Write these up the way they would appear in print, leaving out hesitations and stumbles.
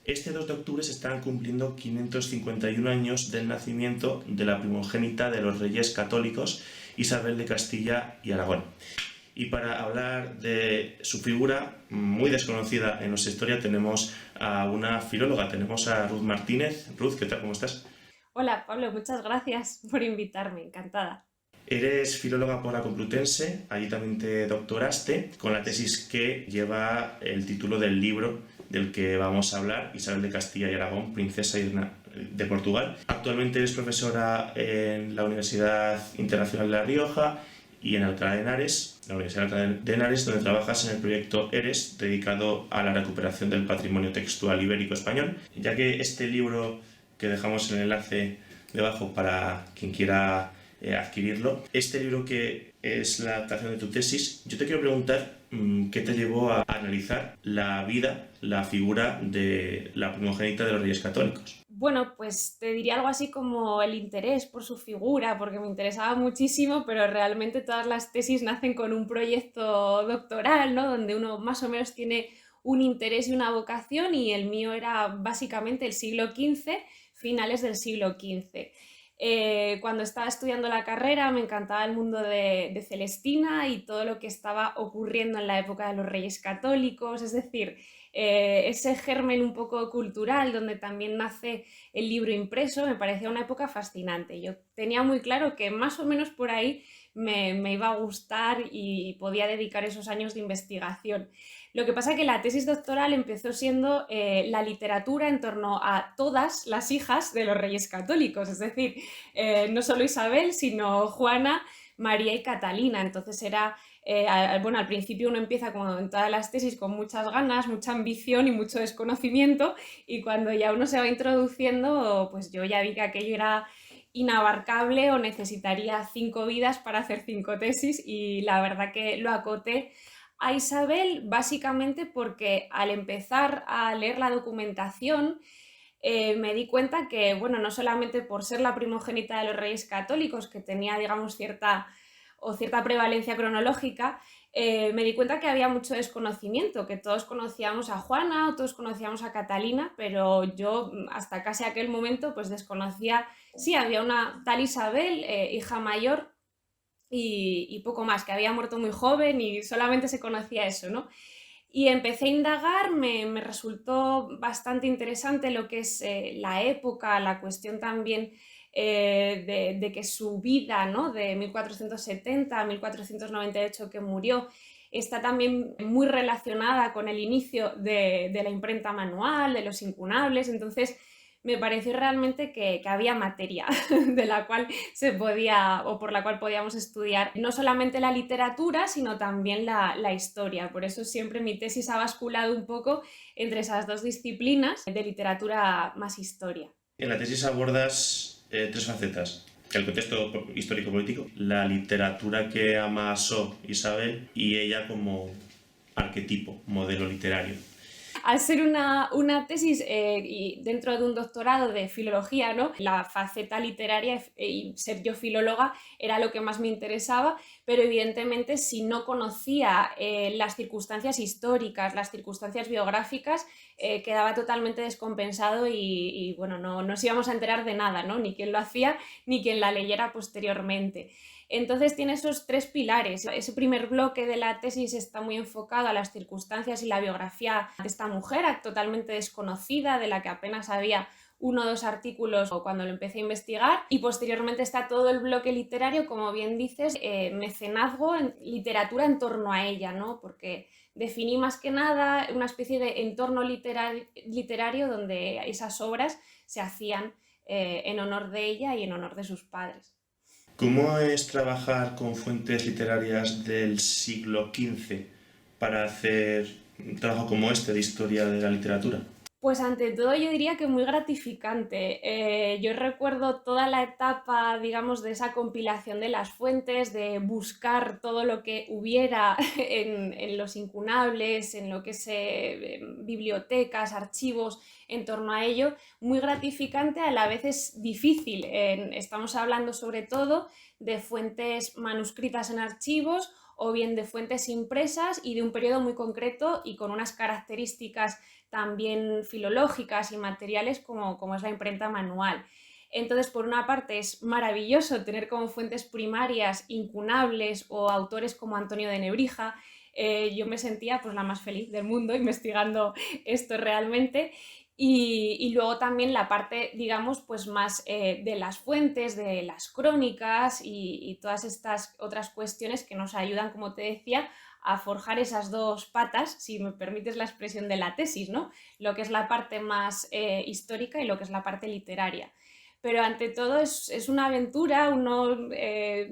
Este 2 de octubre se están cumpliendo 551 años del nacimiento de la primogénita de los reyes católicos, Isabel de Castilla y Aragón. Y para hablar de su figura, muy desconocida en nuestra historia, tenemos a una filóloga, tenemos a Ruth Martínez. Ruth, ¿qué tal? ¿Cómo estás? Hola Pablo, muchas gracias por invitarme, encantada. Eres filóloga por la Complutense, allí también te doctoraste con la tesis que lleva el título del libro del que vamos a hablar, Isabel de Castilla y Aragón, princesa de Portugal. Actualmente eres profesora en la Universidad Internacional de La Rioja y en Alcalá de Henares, la Universidad de Alcalá de Henares, donde trabajas en el proyecto ERES, dedicado a la recuperación del patrimonio textual ibérico español. Ya que este libro, que dejamos el enlace debajo para quien quiera adquirirlo, este libro que es la adaptación de tu tesis, yo te quiero preguntar qué te llevó a analizar la vida, la figura de la primogénita de los Reyes Católicos. Bueno, pues te diría algo así como el interés por su figura, porque me interesaba muchísimo, pero realmente todas las tesis nacen con un proyecto doctoral, ¿no? Donde uno más o menos tiene un interés y una vocación, y el mío era básicamente el siglo XV, finales del siglo XV. Cuando estaba estudiando la carrera me encantaba el mundo de Celestina y todo lo que estaba ocurriendo en la época de los Reyes Católicos, es decir, ese germen un poco cultural donde también nace el libro impreso, me parecía una época fascinante. Yo tenía muy claro que más o menos por ahí me iba a gustar y podía dedicar esos años de investigación. Lo que pasa es que la tesis doctoral empezó siendo la literatura en torno a todas las hijas de los reyes católicos, es decir, no solo Isabel, sino Juana, María y Catalina. Entonces era bueno, al principio uno empieza, como en todas las tesis, con muchas ganas, mucha ambición y mucho desconocimiento, y cuando ya uno se va introduciendo, pues yo ya vi que aquello era inabarcable o necesitaría 5 vidas para hacer 5 tesis, y la verdad que lo acoté a Isabel básicamente porque al empezar a leer la documentación me di cuenta que, bueno, no solamente por ser la primogénita de los reyes católicos, que tenía, digamos, cierta prevalencia cronológica, me di cuenta que había mucho desconocimiento, que todos conocíamos a Juana o todos conocíamos a Catalina, pero yo hasta casi aquel momento pues desconocía, sí, había una tal Isabel, hija mayor, y poco más, que había muerto muy joven y solamente se conocía eso, ¿no? Y empecé a indagar, me resultó bastante interesante lo que es la época, la cuestión también de que su vida, ¿no? De 1470 a 1498 que murió, está también muy relacionada con el inicio de la imprenta manual, de los incunables. Entonces me pareció realmente que había materia de la cual se podía, o por la cual podíamos estudiar no solamente la literatura, sino también la historia. Por eso siempre mi tesis ha basculado un poco entre esas dos disciplinas de literatura más historia. En la tesis abordas tres facetas: el contexto histórico-político, la literatura que amasó Isabel y ella como arquetipo, modelo literario. Al ser una tesis y dentro de un doctorado de filología, ¿no? La faceta literaria y ser yo filóloga era lo que más me interesaba, pero evidentemente si no conocía las circunstancias históricas, las circunstancias biográficas, quedaba totalmente descompensado y bueno, no nos íbamos a enterar de nada, ¿no? Ni quién lo hacía, ni quien la leyera posteriormente. Entonces tiene esos tres pilares. Ese primer bloque de la tesis está muy enfocado a las circunstancias y la biografía de esta mujer totalmente desconocida, de la que apenas había 1 o 2 artículos cuando lo empecé a investigar, y posteriormente está todo el bloque literario, como bien dices, mecenazgo, literatura en torno a ella, ¿no? Porque definí más que nada una especie de entorno literario donde esas obras se hacían en honor de ella y en honor de sus padres. ¿Cómo es trabajar con fuentes literarias del siglo XV para hacer un trabajo como este de historia de la literatura? Pues ante todo yo diría que muy gratificante. Yo recuerdo toda la etapa, digamos, de esa compilación de las fuentes, de buscar todo lo que hubiera en los incunables, en lo que es bibliotecas, archivos en torno a ello. Muy gratificante, a la vez es difícil. Estamos hablando sobre todo de fuentes manuscritas en archivos o bien de fuentes impresas y de un periodo muy concreto y con unas características también filológicas y materiales como es la imprenta manual. Entonces, por una parte, es maravilloso tener como fuentes primarias incunables o autores como Antonio de Nebrija. Yo me sentía pues la más feliz del mundo investigando esto realmente. Y luego también la parte, digamos, pues más de las fuentes, de las crónicas y todas estas otras cuestiones que nos ayudan, como te decía, a forjar esas dos patas, si me permites la expresión de la tesis, ¿no? Lo que es la parte más histórica y lo que es la parte literaria. Pero ante todo es una aventura, uno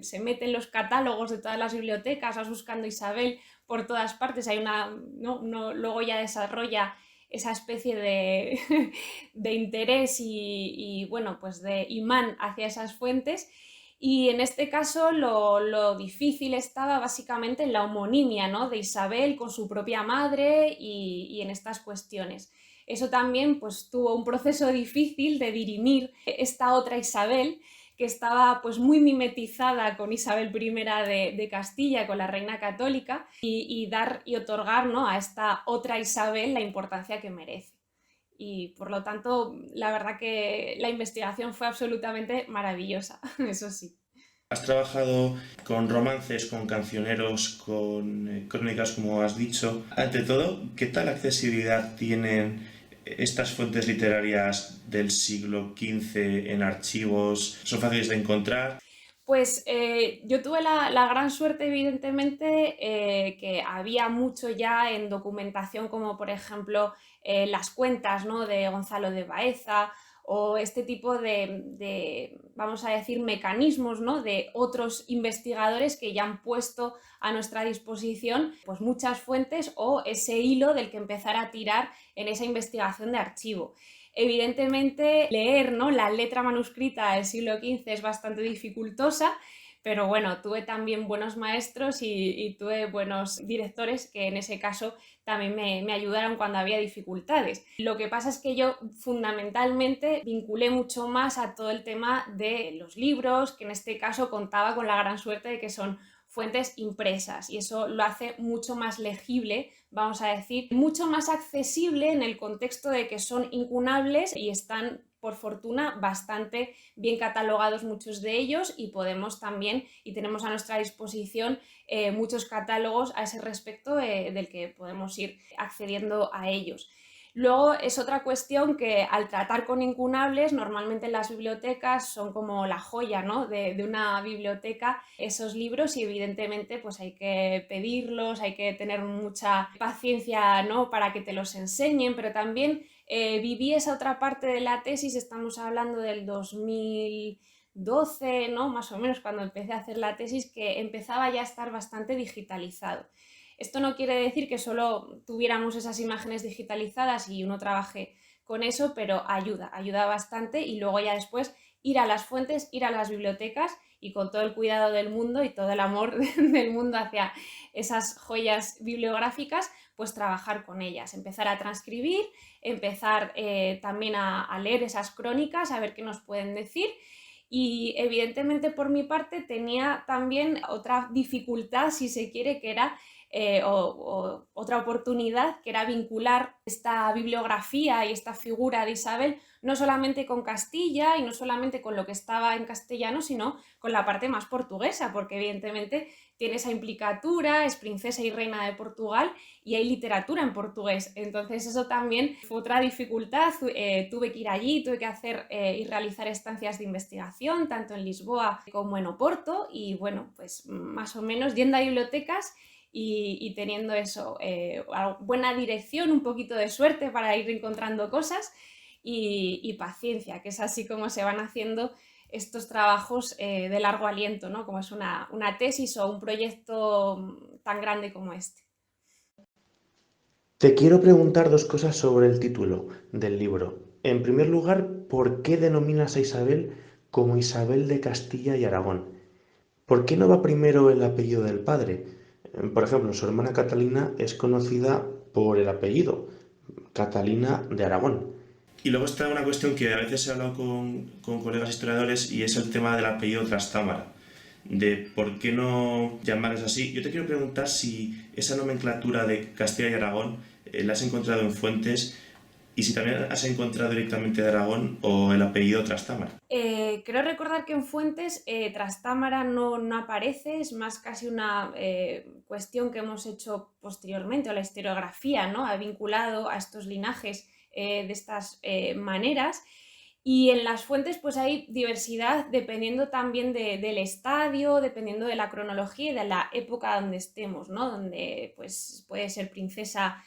se mete en los catálogos de todas las bibliotecas, vas buscando Isabel por todas partes, hay ¿no? Uno luego ya desarrolla esa especie de, de interés y, bueno, pues de imán hacia esas fuentes. Y en este caso lo difícil estaba básicamente en la homonimia, ¿no? De Isabel con su propia madre y en estas cuestiones. Eso también pues, tuvo un proceso difícil de dirimir esta otra Isabel, que estaba pues, muy mimetizada con Isabel I de Castilla, con la reina católica, y dar y otorgar, ¿no? a esta otra Isabel la importancia que merece. Y por lo tanto, la verdad que la investigación fue absolutamente maravillosa, eso sí. Has trabajado con romances, con cancioneros, con crónicas, como has dicho. Ante todo, ¿qué tal accesibilidad tienen estas fuentes literarias del siglo XV en archivos? ¿Son fáciles de encontrar? Pues yo tuve la gran suerte, evidentemente, que había mucho ya en documentación, como por ejemplo las cuentas, ¿no? de Gonzalo de Baeza o este tipo vamos a decir, mecanismos, ¿no? de otros investigadores que ya han puesto a nuestra disposición pues, muchas fuentes o ese hilo del que empezar a tirar en esa investigación de archivo. Evidentemente, leer, ¿no? la letra manuscrita del siglo XV es bastante dificultosa, pero bueno, tuve también buenos maestros y tuve buenos directores que en ese caso también me ayudaron cuando había dificultades. Lo que pasa es que yo fundamentalmente vinculé mucho más a todo el tema de los libros, que en este caso contaba con la gran suerte de que son fuentes impresas y eso lo hace mucho más legible, vamos a decir, mucho más accesible en el contexto de que son incunables y están por fortuna bastante bien catalogados muchos de ellos y podemos también y tenemos a nuestra disposición muchos catálogos a ese respecto del que podemos ir accediendo a ellos. Luego es otra cuestión que al tratar con incunables, normalmente en las bibliotecas son como la joya, ¿no? de una biblioteca esos libros y evidentemente pues hay que pedirlos, hay que tener mucha paciencia, ¿no? para que te los enseñen, pero también viví esa otra parte de la tesis, estamos hablando del 2012, ¿no? más o menos cuando empecé a hacer la tesis, que empezaba ya a estar bastante digitalizado. Esto no quiere decir que solo tuviéramos esas imágenes digitalizadas y uno trabaje con eso, pero ayuda bastante y luego ya después ir a las fuentes, ir a las bibliotecas y con todo el cuidado del mundo y todo el amor del mundo hacia esas joyas bibliográficas, pues trabajar con ellas, empezar a transcribir, empezar también a leer esas crónicas, a ver qué nos pueden decir. Y evidentemente por mi parte tenía también otra dificultad, si se quiere, que era o otra oportunidad, que era vincular esta bibliografía y esta figura de Isabel no solamente con Castilla y no solamente con lo que estaba en castellano, sino con la parte más portuguesa, porque evidentemente tiene esa implicatura, es princesa y reina de Portugal y hay literatura en portugués. Entonces eso también fue otra dificultad, tuve que ir allí, tuve que hacer y realizar estancias de investigación, tanto en Lisboa como en Oporto, y bueno, pues más o menos yendo a bibliotecas y teniendo eso, buena dirección, un poquito de suerte para ir encontrando cosas y paciencia, que es así como se van haciendo estos trabajos de largo aliento, ¿no? Como es una tesis o un proyecto tan grande como este. Te quiero preguntar dos cosas sobre el título del libro. En primer lugar, ¿por qué denominas a Isabel como Isabel de Castilla y Aragón? ¿Por qué no va primero el apellido del padre? Por ejemplo, su hermana Catalina es conocida por el apellido, Catalina de Aragón. Y luego está una cuestión que a veces he hablado con colegas historiadores y es el tema del apellido Trastámara. de por qué no llamarles así. Yo te quiero preguntar si esa nomenclatura de Castilla y Aragón la has encontrado en fuentes y si también has encontrado directamente de Aragón o el apellido Trastámara. Creo recordar que en fuentes Trastámara no aparece, es más casi una cuestión que hemos hecho posteriormente, o la historiografía, ¿no?, ha vinculado a estos linajes de estas maneras. Y en las fuentes pues hay diversidad dependiendo también del estadio, dependiendo de la cronología y de la época donde estemos, ¿no? Donde pues puede ser princesa,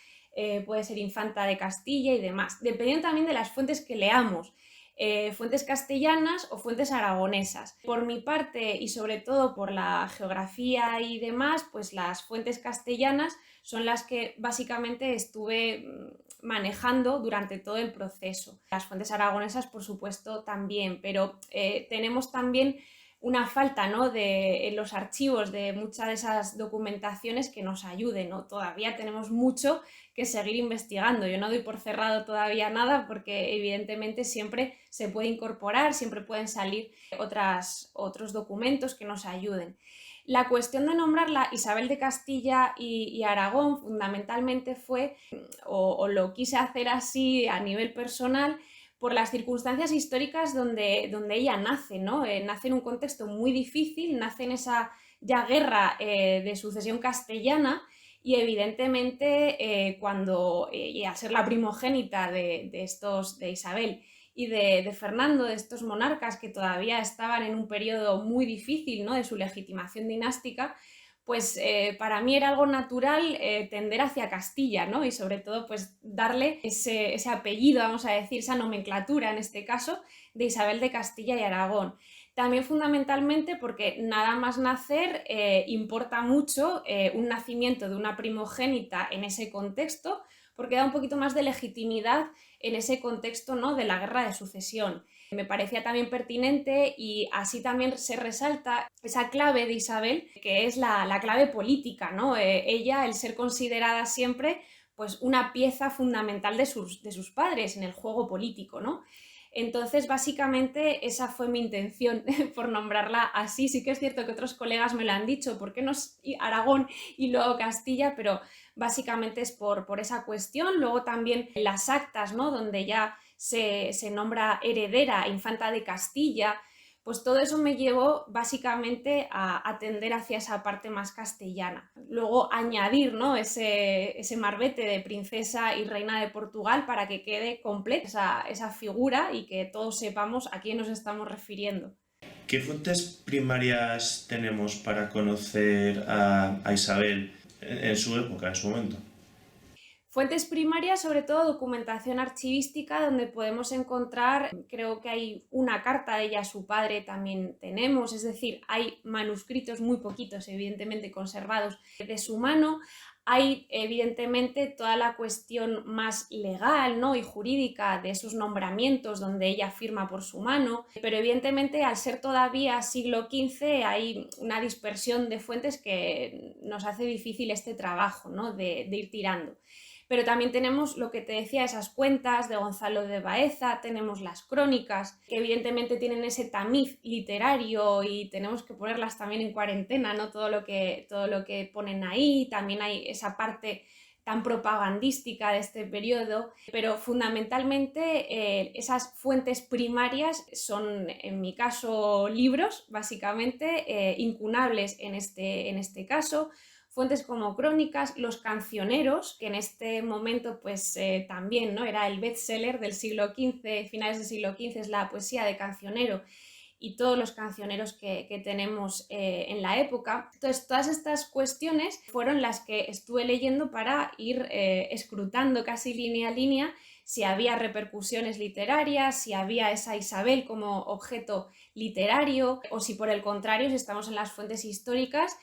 puede ser infanta de Castilla y demás. Dependiendo también de las fuentes que leamos, fuentes castellanas o fuentes aragonesas. Por mi parte y sobre todo por la geografía y demás, pues las fuentes castellanas son las que básicamente estuve manejando durante todo el proceso. Las fuentes aragonesas, por supuesto, también, pero tenemos también una falta, ¿no?, en los archivos de muchas de esas documentaciones que nos ayuden, ¿no? Todavía tenemos mucho que seguir investigando. Yo no doy por cerrado todavía nada porque evidentemente siempre se puede incorporar, siempre pueden salir otros documentos que nos ayuden. La cuestión de nombrarla Isabel de Castilla y Aragón fundamentalmente fue, o lo quise hacer así a nivel personal, por las circunstancias históricas donde ella nace, ¿no? Nace en un contexto muy difícil, nace en esa ya guerra de sucesión castellana y evidentemente cuando, y al ser la primogénita de Isabel y de Fernando, de estos monarcas que todavía estaban en un periodo muy difícil, ¿no?, de su legitimación dinástica, pues para mí era algo natural tender hacia Castilla, ¿no? Y sobre todo pues darle ese apellido, vamos a decir, esa nomenclatura en este caso, de Isabel de Castilla y Aragón. También fundamentalmente porque nada más nacer importa mucho un nacimiento de una primogénita en ese contexto, porque da un poquito más de legitimidad en ese contexto, ¿no?, de la guerra de sucesión. Me parecía también pertinente y así también se resalta esa clave de Isabel, que es la clave política, ¿no? Ella, el ser considerada siempre pues una pieza fundamental de sus padres en el juego político, ¿no? Entonces, básicamente, esa fue mi intención por nombrarla así. Sí que es cierto que otros colegas me lo han dicho, ¿por qué no Aragón y luego Castilla? Pero básicamente es por esa cuestión. Luego también las actas, ¿no?, donde ya se nombra heredera, infanta de Castilla, pues todo eso me llevó básicamente a tender hacia esa parte más castellana. Luego añadir, ¿no?, ese marbete de princesa y reina de Portugal para que quede completa esa figura y que todos sepamos a quién nos estamos refiriendo. ¿Qué fuentes primarias tenemos para conocer a Isabel en su época, en su momento? Fuentes primarias, sobre todo documentación archivística, donde podemos encontrar, creo que hay una carta de ella a su padre también tenemos, es decir, hay manuscritos muy poquitos, evidentemente conservados de su mano. Hay evidentemente toda la cuestión más legal, ¿no?, y jurídica de esos nombramientos donde ella firma por su mano, pero evidentemente al ser todavía siglo XV hay una dispersión de fuentes que nos hace difícil este trabajo, ¿no?, de ir tirando. Pero también tenemos lo que te decía, esas cuentas de Gonzalo de Baeza, tenemos las crónicas, que evidentemente tienen ese tamiz literario y tenemos que ponerlas también en cuarentena, ¿no?, todo lo que ponen ahí. También hay esa parte tan propagandística de este periodo, pero fundamentalmente esas fuentes primarias son, en mi caso, libros, básicamente, incunables en este caso. Fuentes como crónicas, los cancioneros, que en este momento pues también, ¿no?, era el bestseller del siglo XV, finales del siglo XV, es la poesía de cancionero y todos los cancioneros que tenemos en la época. Entonces, todas estas cuestiones fueron las que estuve leyendo para ir escrutando casi línea a línea si había repercusiones literarias, si había esa Isabel como objeto literario o si por el contrario, si estamos en las fuentes históricas,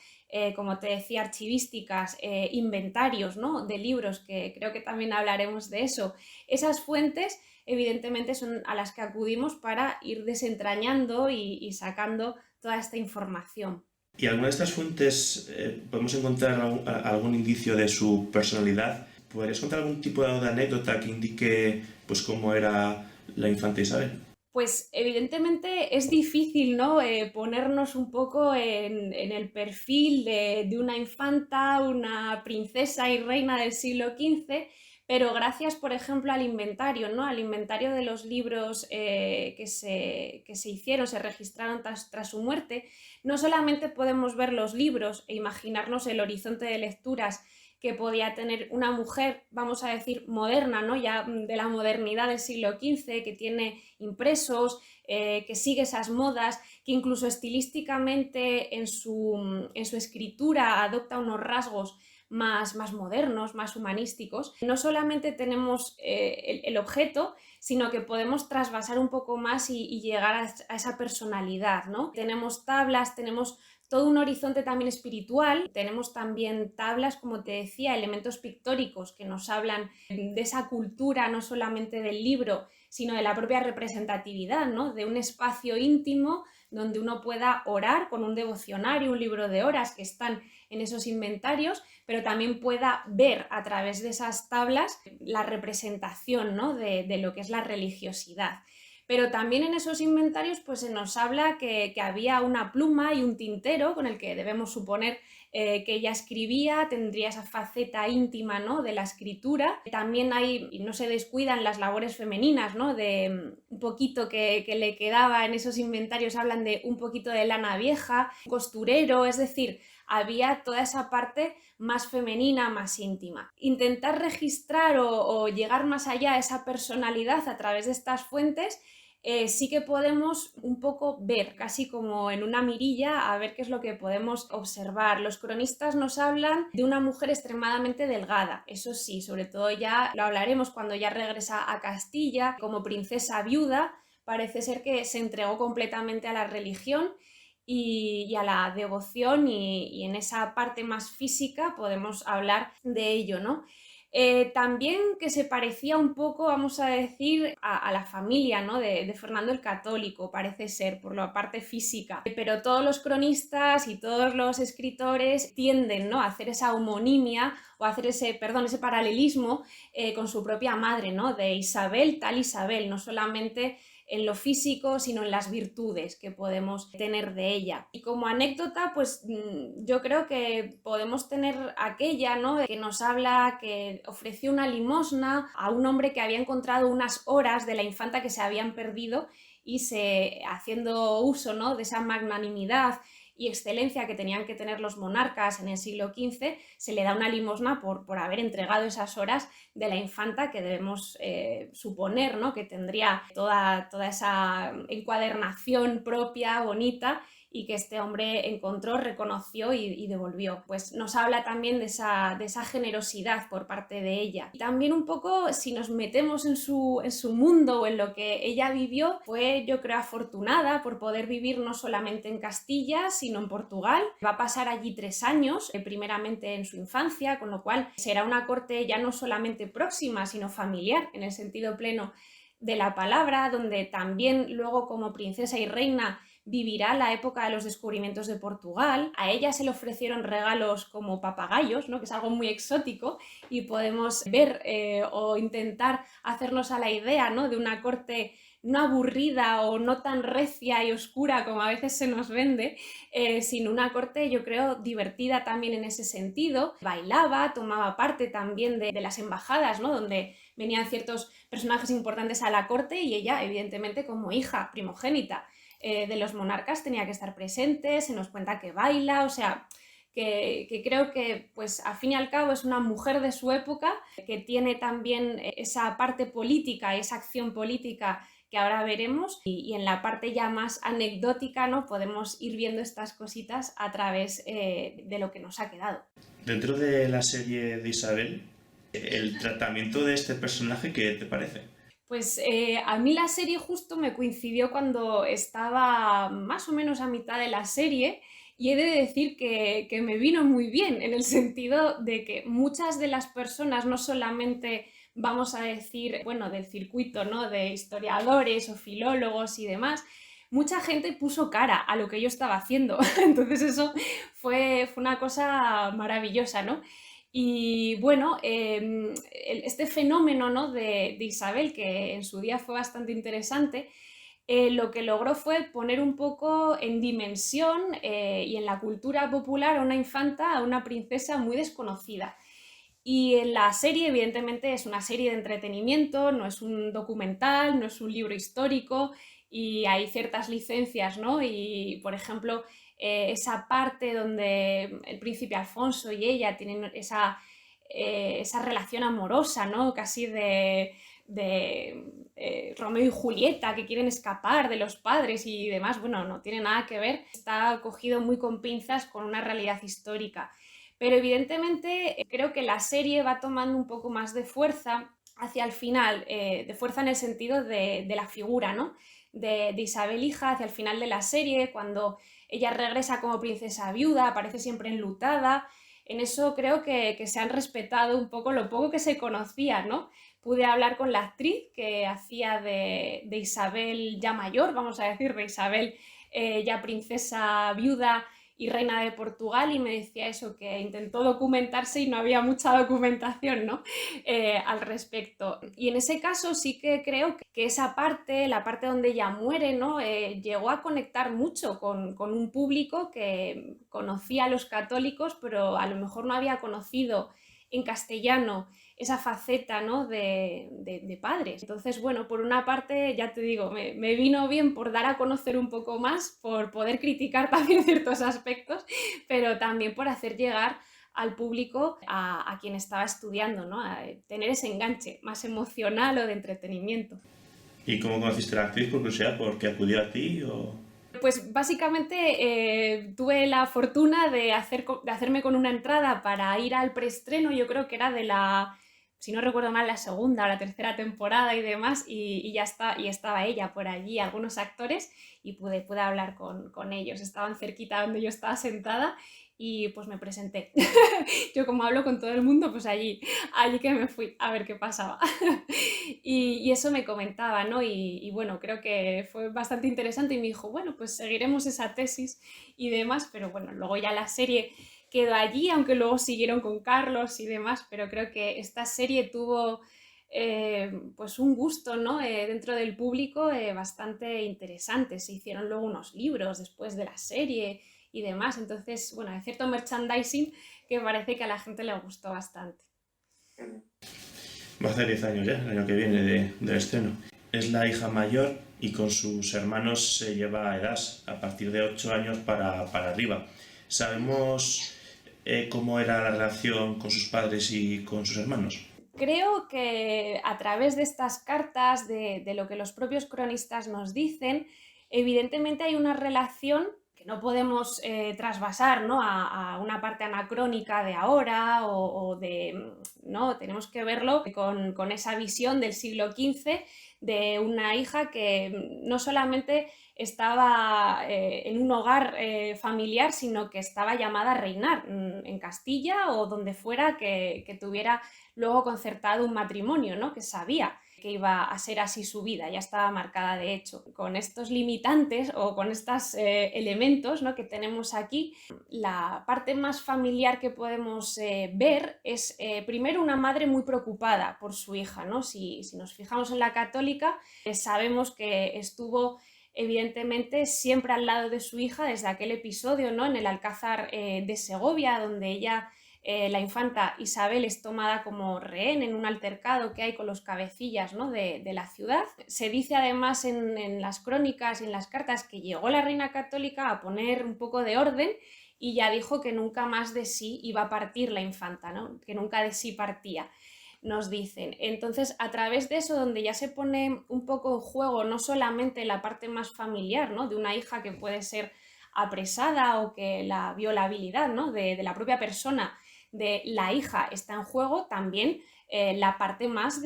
como te decía, archivísticas, inventarios, ¿no?, de libros, que creo que también hablaremos de eso. Esas fuentes evidentemente son a las que acudimos para ir desentrañando y sacando toda esta información. ¿Y alguna de estas fuentes podemos encontrar algún indicio de su personalidad? ¿Podrías contar algún tipo de anécdota que indique pues cómo era la infanta Isabel? Pues evidentemente es difícil, ¿no? Ponernos un poco en el perfil de una infanta, una princesa y reina del siglo XV, pero gracias, por ejemplo, al inventario, ¿no? Al inventario de los libros que se hicieron, se registraron tras su muerte, no solamente podemos ver los libros e imaginarnos el horizonte de lecturas que podía tener una mujer, vamos a decir, moderna, ¿no? Ya de la modernidad del siglo XV, que tiene impresos, que sigue esas modas, que incluso estilísticamente en su escritura adopta unos rasgos más modernos, más humanísticos. No solamente tenemos el objeto, sino que podemos trasvasar un poco más y llegar a esa personalidad, ¿no? Tenemos tablas, tenemos todo un horizonte también espiritual, tenemos también tablas, como te decía, elementos pictóricos que nos hablan de esa cultura, no solamente del libro, sino de la propia representatividad, ¿no? De un espacio íntimo donde uno pueda orar con un devocionario, un libro de horas que están en esos inventarios, pero también pueda ver a través de esas tablas la representación, ¿no? de lo que es la religiosidad. Pero también en esos inventarios pues, se nos habla que había una pluma y un tintero con el que debemos suponer que ella escribía, tendría esa faceta íntima, ¿no? de la escritura. También hay, y no se descuidan las labores femeninas, ¿no? de un poquito que le quedaba en esos inventarios, hablan de un poquito de lana vieja, costurero, es decir, había toda esa parte más femenina, más íntima. Intentar registrar o llegar más allá a esa personalidad a través de estas fuentes sí que podemos un poco ver, casi como en una mirilla, a ver qué es lo que podemos observar. Los cronistas nos hablan de una mujer extremadamente delgada, eso sí, sobre todo ya lo hablaremos cuando ya regresa a Castilla como princesa viuda. Parece ser que se entregó completamente a la religión y a la devoción y en esa parte más física podemos hablar de ello, ¿no? También que se parecía un poco, vamos a decir, a la familia, ¿no? de Fernando el Católico, parece ser, por la parte física. Pero todos los cronistas y todos los escritores tienden, ¿no? a hacer esa homonimia o a hacer ese paralelismo con su propia madre, ¿no? de Isabel, tal Isabel, no solamente en lo físico, sino en las virtudes que podemos tener de ella. Y como anécdota, pues yo creo que podemos tener aquella, ¿no? que nos habla que ofreció una limosna a un hombre que había encontrado unas horas de la infanta que se habían perdido y haciendo uso, ¿no? de esa magnanimidad y excelencia que tenían que tener los monarcas en el siglo XV, se le da una limosna por haber entregado esas horas de la infanta que debemos suponer, ¿no? que tendría toda esa encuadernación propia, bonita, y que este hombre encontró, reconoció y devolvió. Pues nos habla también de esa generosidad por parte de ella. Y también un poco, si nos metemos en su mundo o en lo que ella vivió, fue, yo creo, afortunada por poder vivir no solamente en Castilla, sino en Portugal. Va a pasar allí 3 años, primeramente en su infancia, con lo cual será una corte ya no solamente próxima, sino familiar, en el sentido pleno de la palabra, donde también luego como princesa y reina vivirá la época de los descubrimientos de Portugal. A ella se le ofrecieron regalos como papagayos, ¿no? que es algo muy exótico, y podemos ver o intentar hacernos a la idea, ¿no? de una corte no aburrida o no tan recia y oscura como a veces se nos vende, sino una corte, yo creo, divertida también en ese sentido. Bailaba, tomaba parte también de las embajadas, ¿no? donde venían ciertos personajes importantes a la corte, y ella, evidentemente, como hija primogénita de los monarcas, tenía que estar presente. Se nos cuenta que baila, o sea, que creo que, pues, al fin y al cabo es una mujer de su época, que tiene también esa parte política, esa acción política que ahora veremos, y en la parte ya más anecdótica, ¿no? podemos ir viendo estas cositas a través de lo que nos ha quedado. Dentro de la serie de Isabel, el tratamiento de este personaje, ¿qué te parece? Pues a mí la serie justo me coincidió cuando estaba más o menos a mitad de la serie, y he de decir que me vino muy bien, en el sentido de que muchas de las personas, no solamente vamos a decir, bueno, del circuito, ¿no? de historiadores o filólogos y demás, mucha gente puso cara a lo que yo estaba haciendo. Entonces eso fue una cosa maravillosa, ¿no? Y bueno, este fenómeno, ¿no? de Isabel, que en su día fue bastante interesante, lo que logró fue poner un poco en dimensión y en la cultura popular a una infanta, a una princesa muy desconocida. Y en la serie, evidentemente, es una serie de entretenimiento, no es un documental, no es un libro histórico y hay ciertas licencias, ¿no? Y, por ejemplo, esa parte donde el príncipe Alfonso y ella tienen esa relación amorosa, ¿no? Casi de Romeo y Julieta, que quieren escapar de los padres y demás, bueno, no tiene nada que ver, está cogido muy con pinzas con una realidad histórica. Pero evidentemente creo que la serie va tomando un poco más de fuerza hacia el final, de fuerza en el sentido de la figura, ¿no? De Isabel hija hacia el final de la serie, cuando ella regresa como princesa viuda, aparece siempre enlutada. En eso creo que se han respetado un poco lo poco que se conocía, ¿no? Pude hablar con la actriz que hacía de Isabel ya mayor, vamos a decir, de Isabel ya princesa viuda y reina de Portugal, y me decía eso, que intentó documentarse y no había mucha documentación, ¿no? Al respecto. Y en ese caso sí que creo que esa parte, la parte donde ella muere, ¿no? Llegó a conectar mucho con un público que conocía a los católicos, pero a lo mejor no había conocido en castellano esa faceta, ¿no? de padres. Entonces, bueno, por una parte, ya te digo, me vino bien por dar a conocer un poco más, por poder criticar también ciertos aspectos, pero también por hacer llegar al público a quien estaba estudiando, ¿no? A tener ese enganche más emocional o de entretenimiento. ¿Y cómo conociste a la actriz, por curiosidad? ¿Por qué acudió a ti? O... Pues básicamente tuve la fortuna de hacerme con una entrada para ir al preestreno, yo creo que era de la, si no recuerdo mal, la segunda o la tercera temporada y demás, y ya está, y estaba ella por allí, algunos actores, y pude hablar con ellos. Estaban cerquita donde yo estaba sentada y pues me presenté. Yo como hablo con todo el mundo, pues allí que me fui a ver qué pasaba. Y eso me comentaba, ¿no? Y bueno, creo que fue bastante interesante y me dijo, bueno, pues seguiremos esa tesis y demás, pero bueno, luego ya la serie quedó allí, aunque luego siguieron con Carlos y demás, pero creo que esta serie tuvo pues un gusto, ¿no? Dentro del público bastante interesante. Se hicieron luego unos libros después de la serie y demás, entonces, bueno, hay cierto merchandising que parece que a la gente le gustó bastante. Va a hacer 10 años ya, el año que viene del estreno. Es la hija mayor y con sus hermanos se lleva edad, a partir de 8 años para arriba. ¿Sabemos cómo era la relación con sus padres y con sus hermanos? Creo que a través de estas cartas, de lo que los propios cronistas nos dicen, evidentemente hay una relación que no podemos trasvasar, ¿no? a una parte anacrónica de ahora o de, ¿no? Tenemos que verlo con esa visión del siglo XV de una hija que no solamente estaba en un hogar familiar, sino que estaba llamada a reinar en Castilla o donde fuera que tuviera luego concertado un matrimonio, ¿no? Que sabía que iba a ser así su vida, ya estaba marcada de hecho. Con estos limitantes o con estos elementos, ¿no? que tenemos aquí, la parte más familiar que podemos ver es primero una madre muy preocupada por su hija, ¿no? Si nos fijamos en la católica, sabemos que estuvo evidentemente siempre al lado de su hija desde aquel episodio, ¿no? En el Alcázar de Segovia, donde ella la infanta Isabel es tomada como rehén en un altercado que hay con los cabecillas, ¿no? de la ciudad. Se dice además en las crónicas y en las cartas que llegó la reina católica a poner un poco de orden y ya dijo que nunca más de sí iba a partir la infanta, ¿no? Que nunca de sí partía, nos dicen. Entonces, a través de eso, donde ya se pone un poco en juego no solamente la parte más familiar, ¿no? de una hija que puede ser apresada o que la violabilidad, ¿no? de la propia persona de la hija está en juego, también la parte más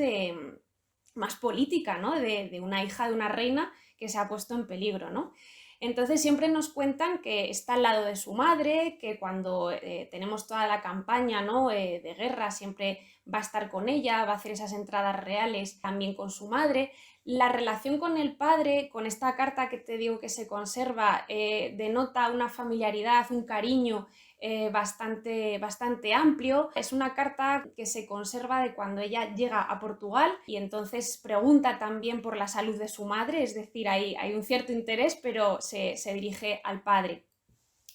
política, ¿no? de una hija de una reina que se ha puesto en peligro, ¿no? Entonces siempre nos cuentan que está al lado de su madre, que cuando tenemos toda la campaña, ¿no? de guerra siempre va a estar con ella, va a hacer esas entradas reales también con su madre. La relación con el padre, con esta carta que te digo que se conserva, denota una familiaridad, un cariño bastante amplio. Es una carta que se conserva de cuando ella llega a Portugal y entonces pregunta también por la salud de su madre, es decir, hay un cierto interés, pero se dirige al padre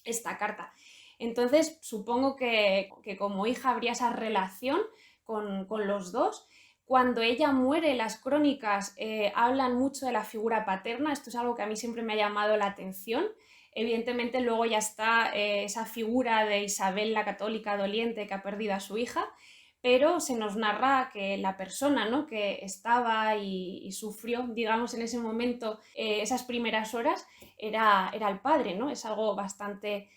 esta carta. Entonces supongo que como hija habría esa relación con los dos. Cuando ella muere, las crónicas hablan mucho de la figura paterna, esto es algo que a mí siempre me ha llamado la atención. Evidentemente luego ya está esa figura de Isabel la católica doliente que ha perdido a su hija, pero se nos narra que la persona, ¿no?, que estaba y sufrió, digamos, en ese momento, esas primeras horas, era el padre, ¿no? Es algo bastante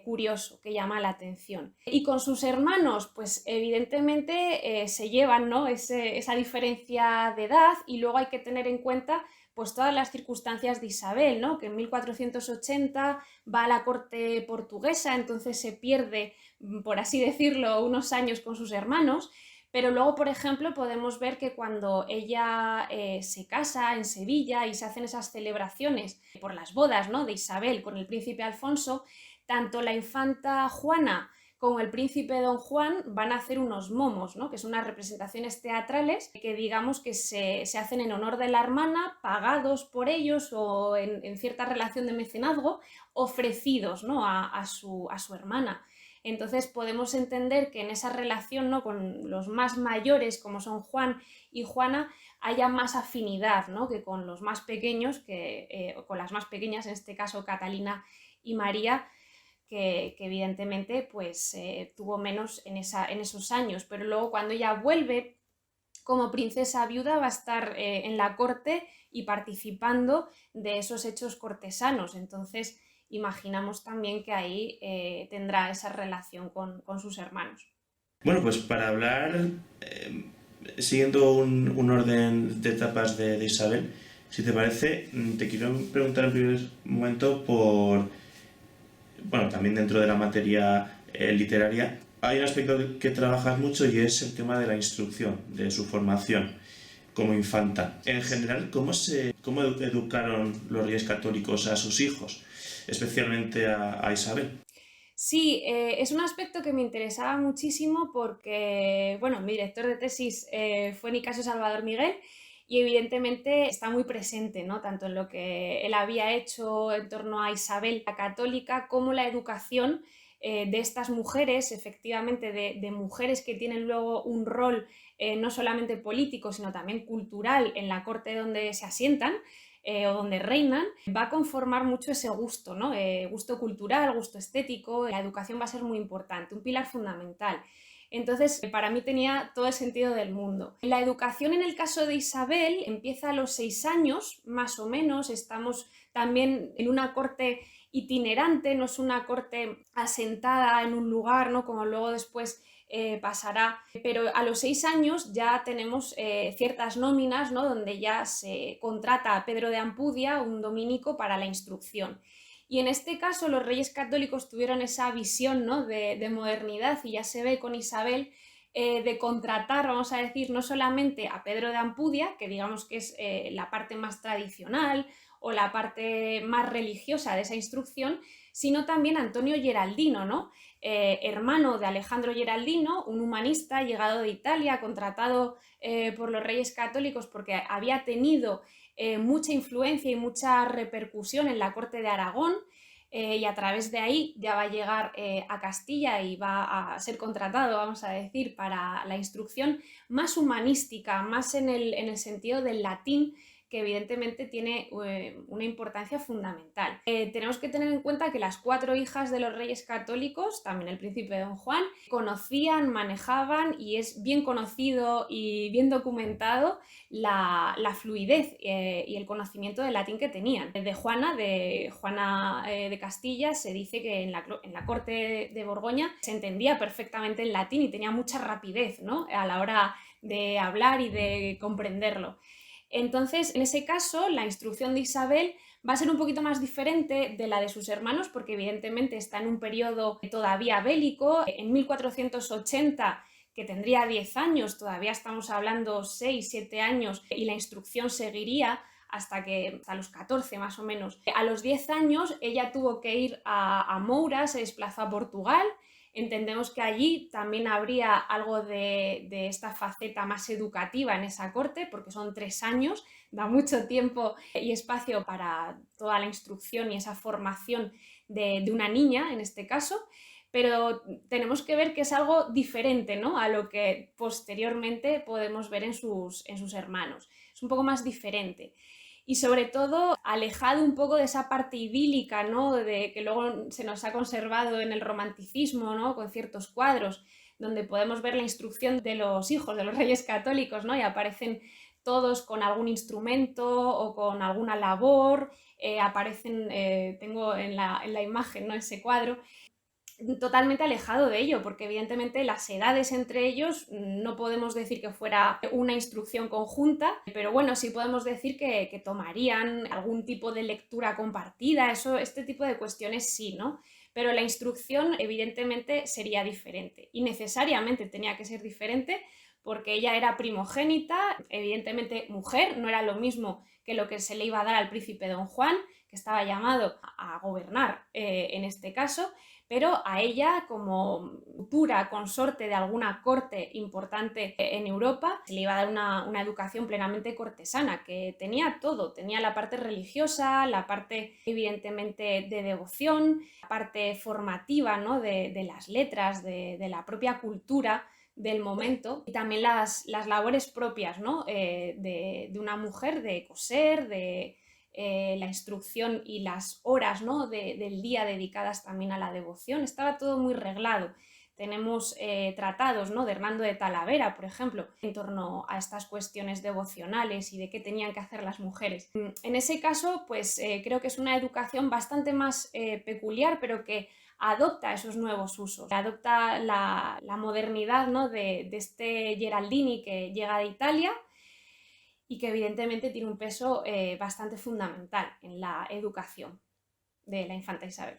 curioso que llama la atención. Y con sus hermanos, pues evidentemente se llevan, ¿no?, esa diferencia de edad, y luego hay que tener en cuenta pues todas las circunstancias de Isabel, ¿no?, que en 1480 va a la corte portuguesa, entonces se pierde, por así decirlo, unos años con sus hermanos, pero luego, por ejemplo, podemos ver que cuando ella se casa en Sevilla y se hacen esas celebraciones por las bodas, ¿no?, de Isabel con el príncipe Alfonso, tanto la infanta Juana como el príncipe Don Juan van a hacer unos momos, ¿no?, que son unas representaciones teatrales que digamos que se hacen en honor de la hermana, pagados por ellos o en cierta relación de mecenazgo, ofrecidos, ¿no?, a su hermana. Entonces podemos entender que en esa relación, ¿no?, con los más mayores, como son Juan y Juana, haya más afinidad, ¿no?, que con los más pequeños, con las más pequeñas, en este caso Catalina y María, que evidentemente pues, tuvo menos en esos años. Pero luego cuando ella vuelve como princesa viuda va a estar en la corte y participando de esos hechos cortesanos. Entonces imaginamos también que ahí tendrá esa relación con sus hermanos. Bueno, pues para hablar, siguiendo un orden de etapas de Isabel, si te parece, te quiero preguntar en primer momento por, bueno, también dentro de la materia literaria, hay un aspecto que trabajas mucho y es el tema de la instrucción, de su formación como infanta. En general, ¿cómo educaron los reyes católicos a sus hijos, especialmente a Isabel? Sí, es un aspecto que me interesaba muchísimo porque, bueno, mi director de tesis fue Nicasio Salvador Miguel y evidentemente está muy presente, ¿no?, tanto en lo que él había hecho en torno a Isabel la Católica como la educación de estas mujeres, efectivamente de mujeres que tienen luego un rol no solamente político, sino también cultural en la corte donde se asientan. O donde reinan, va a conformar mucho ese gusto, ¿no? Gusto cultural, gusto estético. La educación va a ser muy importante, un pilar fundamental. Entonces, para mí tenía todo el sentido del mundo. La educación en el caso de Isabel empieza a los 6 años, más o menos. Estamos también en una corte itinerante, no es una corte asentada en un lugar, ¿no?, como luego después pasará, pero a los 6 años ya tenemos ciertas nóminas, ¿no?, donde ya se contrata a Pedro de Ampudia, un dominico, para la instrucción. Y en este caso los reyes católicos tuvieron esa visión, ¿no?, de modernidad, y ya se ve con Isabel de contratar, vamos a decir, no solamente a Pedro de Ampudia, que digamos que es la parte más tradicional o la parte más religiosa de esa instrucción, sino también a Antonio Geraldino, ¿no?, hermano de Alejandro Geraldino, un humanista llegado de Italia, contratado por los reyes católicos porque había tenido mucha influencia y mucha repercusión en la corte de Aragón, y a través de ahí ya va a llegar a Castilla y va a ser contratado, vamos a decir, para la instrucción más humanística, más en el sentido del latín, que evidentemente tiene una importancia fundamental. Tenemos que tener en cuenta que las 4 hijas de los reyes católicos, también el príncipe Don Juan, conocían, manejaban, y es bien conocido y bien documentado la fluidez y el conocimiento del latín que tenían. De Juana de Castilla se dice que en la corte de Borgoña se entendía perfectamente el latín y tenía mucha rapidez, ¿no?, a la hora de hablar y de comprenderlo. Entonces, en ese caso, la instrucción de Isabel va a ser un poquito más diferente de la de sus hermanos, porque evidentemente está en un periodo todavía bélico. En 1480, que tendría 10 años, todavía estamos hablando 6, 7 años, y la instrucción seguiría hasta los 14 más o menos. A los 10 años ella tuvo que ir a Moura, se desplazó a Portugal, Entendemos que allí también habría algo de esta faceta más educativa en esa corte, porque son 3 años, da mucho tiempo y espacio para toda la instrucción y esa formación de una niña, en este caso, pero tenemos que ver que es algo diferente, ¿no?, a lo que posteriormente podemos ver en sus hermanos. Es un poco más diferente. Y sobre todo alejado un poco de esa parte idílica, ¿no?, de que luego se nos ha conservado en el romanticismo, ¿no?, con ciertos cuadros donde podemos ver la instrucción de los hijos de los reyes católicos, ¿no?, y aparecen todos con algún instrumento o con alguna labor, aparecen, tengo en la imagen, ¿no?, ese cuadro, totalmente alejado de ello, porque evidentemente las edades entre ellos no podemos decir que fuera una instrucción conjunta, pero bueno, sí podemos decir que tomarían algún tipo de lectura compartida, este tipo de cuestiones sí, ¿no? Pero la instrucción evidentemente sería diferente y necesariamente tenía que ser diferente porque ella era primogénita, evidentemente mujer, no era lo mismo que lo que se le iba a dar al príncipe Don Juan, que estaba llamado a gobernar en este caso, pero a ella, como pura consorte de alguna corte importante en Europa, se le iba a dar una educación plenamente cortesana, que tenía todo, tenía la parte religiosa, la parte evidentemente de devoción, la parte formativa, ¿no?, de las letras, de la propia cultura del momento, y también las labores propias, ¿no?, de una mujer, de coser, de la instrucción y las horas, ¿no?, del día dedicadas también a la devoción. Estaba todo muy reglado. Tenemos tratados, ¿no?, de Hernando de Talavera, por ejemplo, en torno a estas cuestiones devocionales y de qué tenían que hacer las mujeres. En ese caso, pues creo que es una educación bastante más peculiar, pero que adopta esos nuevos usos, adopta la modernidad, ¿no?, de este Geraldini que llega de Italia y que evidentemente tiene un peso bastante fundamental en la educación de la infanta Isabel.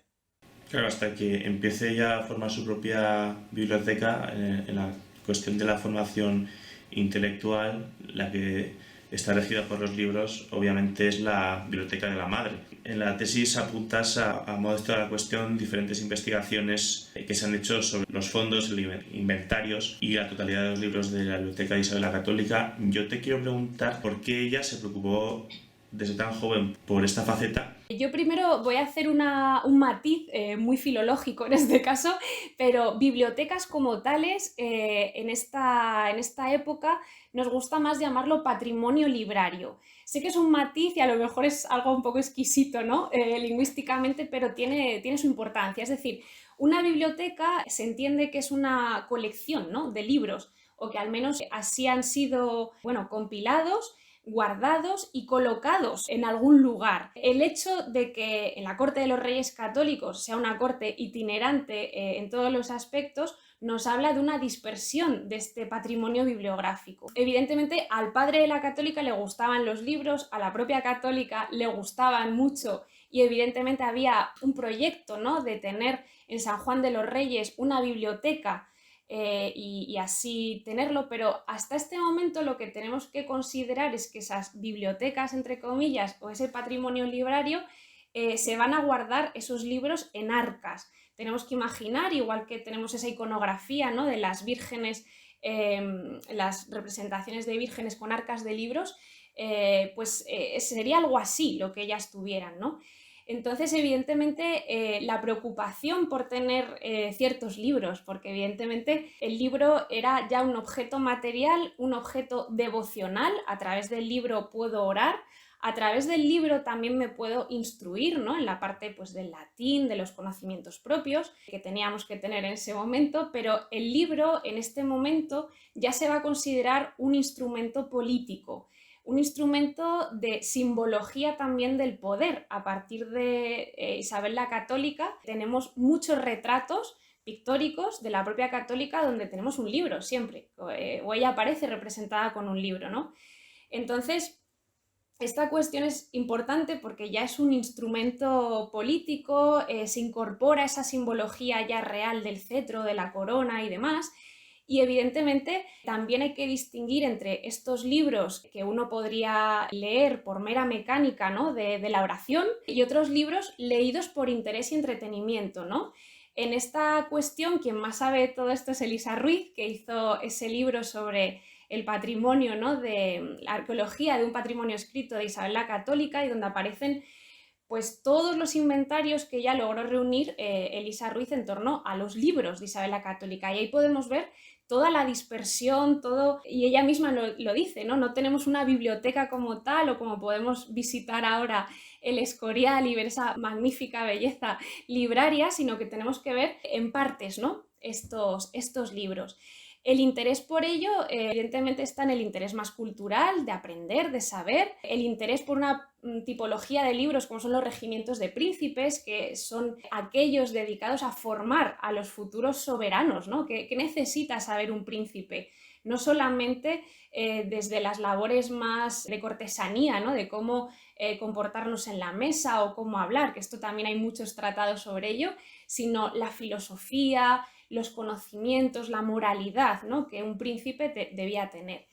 Claro, hasta que empiece ya a formar su propia biblioteca, en la cuestión de la formación intelectual, la que está regida por los libros, obviamente es la biblioteca de la madre. En la tesis apuntas a modo de toda la cuestión diferentes investigaciones que se han hecho sobre los fondos, inventarios y la totalidad de los libros de la biblioteca de Isabel la Católica. Yo te quiero preguntar por qué ella se preocupó desde tan joven por esta faceta. Yo primero voy a hacer un matiz muy filológico en este caso, pero bibliotecas como tales, en esta época nos gusta más llamarlo patrimonio librario. Sé que es un matiz y a lo mejor es algo un poco exquisito, ¿no?, lingüísticamente, pero tiene su importancia. Es decir, una biblioteca se entiende que es una colección, ¿no?, de libros, o que al menos así han sido, bueno, compilados, guardados y colocados en algún lugar. El hecho de que en la corte de los Reyes Católicos sea una corte itinerante en todos los aspectos nos habla de una dispersión de este patrimonio bibliográfico. Evidentemente al padre de la católica le gustaban los libros, a la propia católica le gustaban mucho y evidentemente había un proyecto, ¿no?, de tener en San Juan de los Reyes una biblioteca y así tenerlo, pero hasta este momento lo que tenemos que considerar es que esas bibliotecas, entre comillas, o ese patrimonio librario, se van a guardar esos libros en arcas. Tenemos que imaginar, igual que tenemos esa iconografía, ¿no?, de las vírgenes, las representaciones de vírgenes con arcas de libros, sería algo así lo que ellas tuvieran, ¿no? Entonces, evidentemente, la preocupación por tener ciertos libros, porque evidentemente el libro era ya un objeto material, un objeto devocional, a través del libro puedo orar, a través del libro también me puedo instruir, ¿no?, en la parte, pues, del latín, de los conocimientos propios que teníamos que tener en ese momento, pero el libro en este momento ya se va a considerar un instrumento político, un instrumento de simbología también del poder. A partir de Isabel la Católica tenemos muchos retratos pictóricos de la propia católica donde tenemos un libro siempre, o ella aparece representada con un libro, ¿no? Entonces, esta cuestión es importante porque ya es un instrumento político, se incorpora esa simbología ya real del cetro, de la corona y demás. Y evidentemente también hay que distinguir entre estos libros que uno podría leer por mera mecánica, ¿no?, de la oración, y otros libros leídos por interés y entretenimiento, ¿no? En esta cuestión, quien más sabe de todo esto es Elisa Ruiz, que hizo ese libro sobre el patrimonio, ¿no?, de la arqueología de un patrimonio escrito de Isabel la Católica, y donde aparecen pues todos los inventarios que ella logró reunir Elisa Ruiz en torno a los libros de Isabel la Católica. Y ahí podemos ver toda la dispersión, todo, y ella misma lo dice, ¿no? No tenemos una biblioteca como tal, o como podemos visitar ahora el Escorial y ver esa magnífica belleza libraria, sino que tenemos que ver en partes, ¿no?, estos libros. El interés por ello, evidentemente, está en el interés más cultural, de aprender, de saber, el interés por una tipología de libros como son los regimientos de príncipes, que son aquellos dedicados a formar a los futuros soberanos, ¿no? ¿Qué necesita saber un príncipe? No solamente desde las labores más de cortesanía, ¿no?, de cómo comportarnos en la mesa o cómo hablar, que esto también hay muchos tratados sobre ello, sino la filosofía, los conocimientos, la moralidad, ¿no?, que un príncipe debía tener.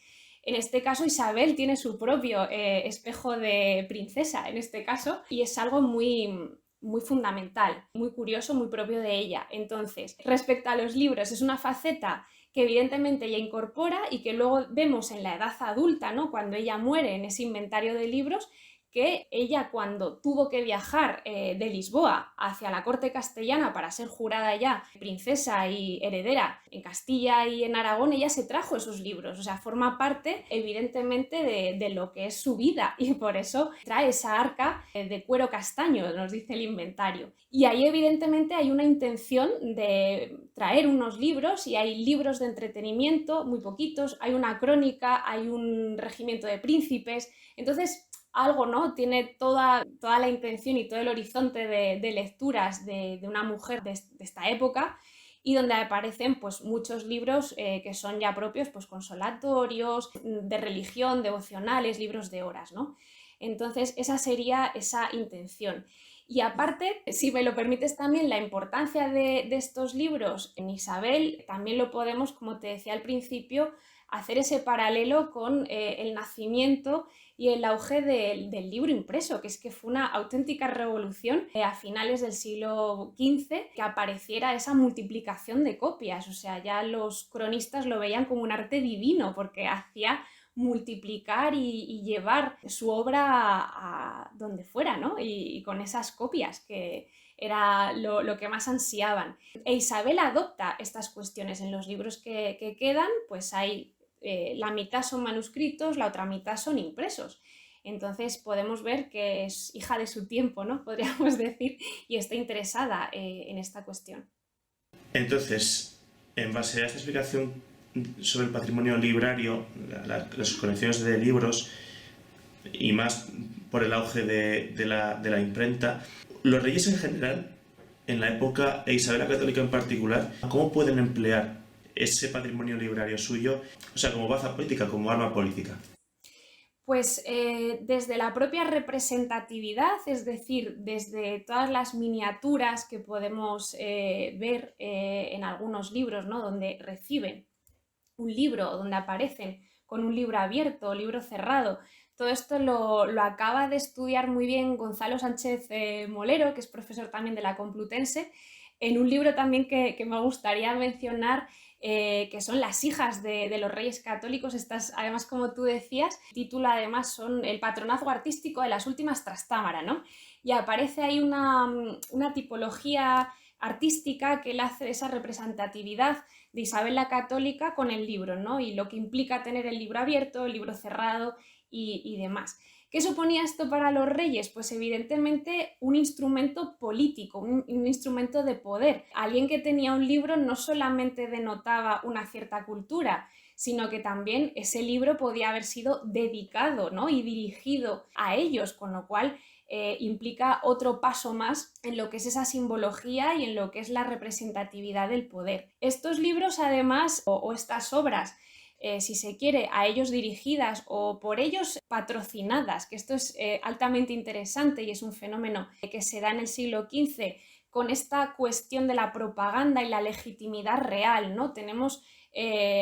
En este caso, Isabel tiene su propio espejo de princesa, en este caso, y es algo muy, muy fundamental, muy curioso, muy propio de ella. Entonces, respecto a los libros, es una faceta que evidentemente ella incorpora y que luego vemos en la edad adulta, ¿no?, cuando ella muere en ese inventario de libros, que ella, cuando tuvo que viajar de Lisboa hacia la corte castellana para ser jurada ya princesa y heredera en Castilla y en Aragón, ella se trajo esos libros, o sea, forma parte evidentemente de lo que es su vida, y por eso trae esa arca de cuero castaño, nos dice el inventario. Y ahí evidentemente hay una intención de traer unos libros, y hay libros de entretenimiento, muy poquitos, hay una crónica, hay un regimiento de príncipes, entonces algo, ¿no?, tiene toda la intención y todo el horizonte de lecturas de una mujer de esta época, y donde aparecen pues muchos libros que son ya propios, pues consolatorios, de religión, devocionales, libros de horas, ¿no? Entonces esa sería esa intención. Y aparte, si me lo permites también, la importancia de estos libros en Isabel, también lo podemos, como te decía al principio, hacer ese paralelo con el nacimiento y el auge del libro impreso, que es que fue una auténtica revolución a finales del siglo XV que apareciera esa multiplicación de copias. O sea, ya los cronistas lo veían como un arte divino, porque hacía multiplicar y llevar su obra a donde fuera, ¿no? Y con esas copias, que era lo que más ansiaban. E Isabel adopta estas cuestiones en los libros que quedan, pues hay la mitad son manuscritos, la otra mitad son impresos. Entonces podemos ver que es hija de su tiempo, ¿no?, podríamos decir, y está interesada en esta cuestión. Entonces, en base a esta explicación sobre el patrimonio librario, las colecciones de libros, y más por el auge de la imprenta, los reyes en general, en la época, e Isabel la Católica en particular, ¿cómo pueden emplear ese patrimonio librario suyo, o sea, como baza política, como arma política? Pues desde la propia representatividad, es decir, desde todas las miniaturas que podemos ver en algunos libros, ¿no?, donde reciben un libro, donde aparecen con un libro abierto, libro cerrado. Todo esto lo acaba de estudiar muy bien Gonzalo Sánchez Molero, que es profesor también de la Complutense, en un libro también que me gustaría mencionar, que son Las hijas de los reyes católicos. Estas, además, como tú decías, el título además son El patronazgo artístico de las últimas Trastámara, ¿no? Y aparece ahí una tipología artística que él hace de esa representatividad de Isabel la Católica con el libro, ¿no?, y lo que implica tener el libro abierto, el libro cerrado y demás. ¿Qué suponía esto para los reyes? Pues evidentemente un instrumento político, un instrumento de poder. Alguien que tenía un libro no solamente denotaba una cierta cultura, sino que también ese libro podía haber sido dedicado, ¿no?, y dirigido a ellos, con lo cual implica otro paso más en lo que es esa simbología y en lo que es la representatividad del poder. Estos libros, además, o estas obras, si se quiere, a ellos dirigidas o por ellos patrocinadas, que esto es altamente interesante y es un fenómeno que se da en el siglo XV con esta cuestión de la propaganda y la legitimidad real, ¿no? Tenemos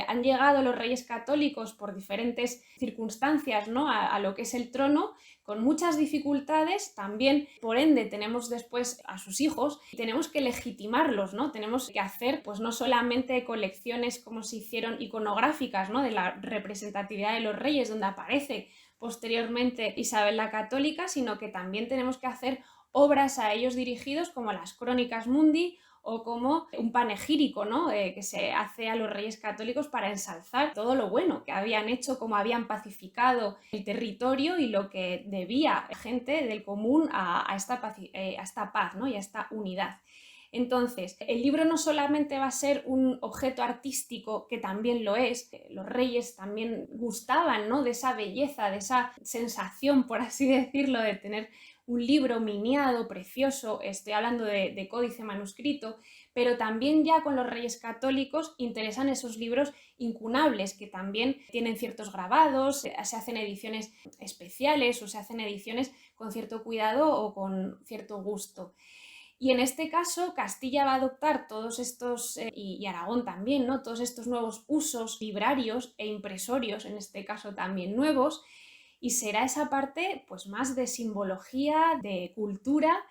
han llegado los reyes católicos por diferentes circunstancias, ¿no? a lo que es el trono, con muchas dificultades. También, por ende, tenemos después a sus hijos y tenemos que legitimarlos, ¿no? Tenemos que hacer, pues no solamente colecciones como se hicieron iconográficas, ¿no? de la representatividad de los reyes, donde aparece posteriormente Isabel la Católica, sino que también tenemos que hacer obras a ellos dirigidos como las Crónicas Mundi o como un panegírico, ¿no? Que se hace a los reyes católicos para ensalzar todo lo bueno que habían hecho, cómo habían pacificado el territorio y lo que debía la gente del común a esta paz, ¿no? y a esta unidad. Entonces, el libro no solamente va a ser un objeto artístico, que también lo es, los reyes también gustaban, ¿no? de esa belleza, de esa sensación, por así decirlo, de tener un libro miniado, precioso. Estoy hablando de códice manuscrito, pero también ya con los reyes católicos interesan esos libros incunables, que también tienen ciertos grabados, se hacen ediciones especiales o se hacen ediciones con cierto cuidado o con cierto gusto. Y en este caso, Castilla va a adoptar todos estos, y Aragón también, ¿no? todos estos nuevos usos librarios e impresorios, en este caso también nuevos, y será esa parte pues más de simbología, de cultura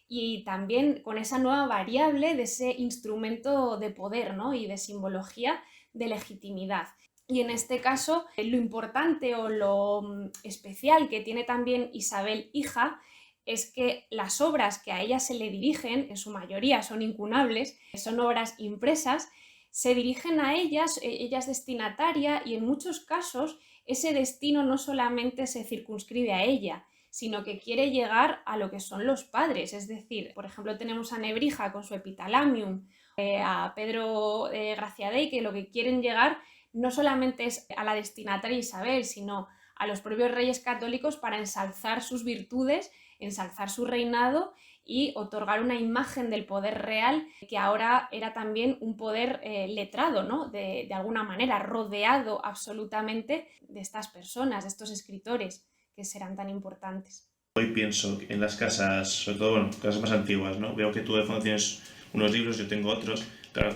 y también con esa nueva variable de ese instrumento de poder, ¿no? y de simbología de legitimidad. Y en este caso, lo importante o lo especial que tiene también Isabel hija es que las obras que a ella se le dirigen, en su mayoría son incunables, son obras impresas, se dirigen a ellas, ella es destinataria, y en muchos casos ese destino no solamente se circunscribe a ella, sino que quiere llegar a lo que son los padres. Es decir, por ejemplo, tenemos a Nebrija con su Epithalamium, a Pedro Graciadei, que lo que quieren llegar no solamente es a la destinataria Isabel, sino a los propios reyes católicos para ensalzar sus virtudes, ensalzar su reinado y otorgar una imagen del poder real, que ahora era también un poder letrado, ¿no? de alguna manera, rodeado absolutamente de estas personas, de estos escritores que serán tan importantes. Hoy pienso en las casas, sobre todo, bueno, casas más antiguas, ¿no? Veo que tú de fondo tienes unos libros, yo tengo otros. Claro,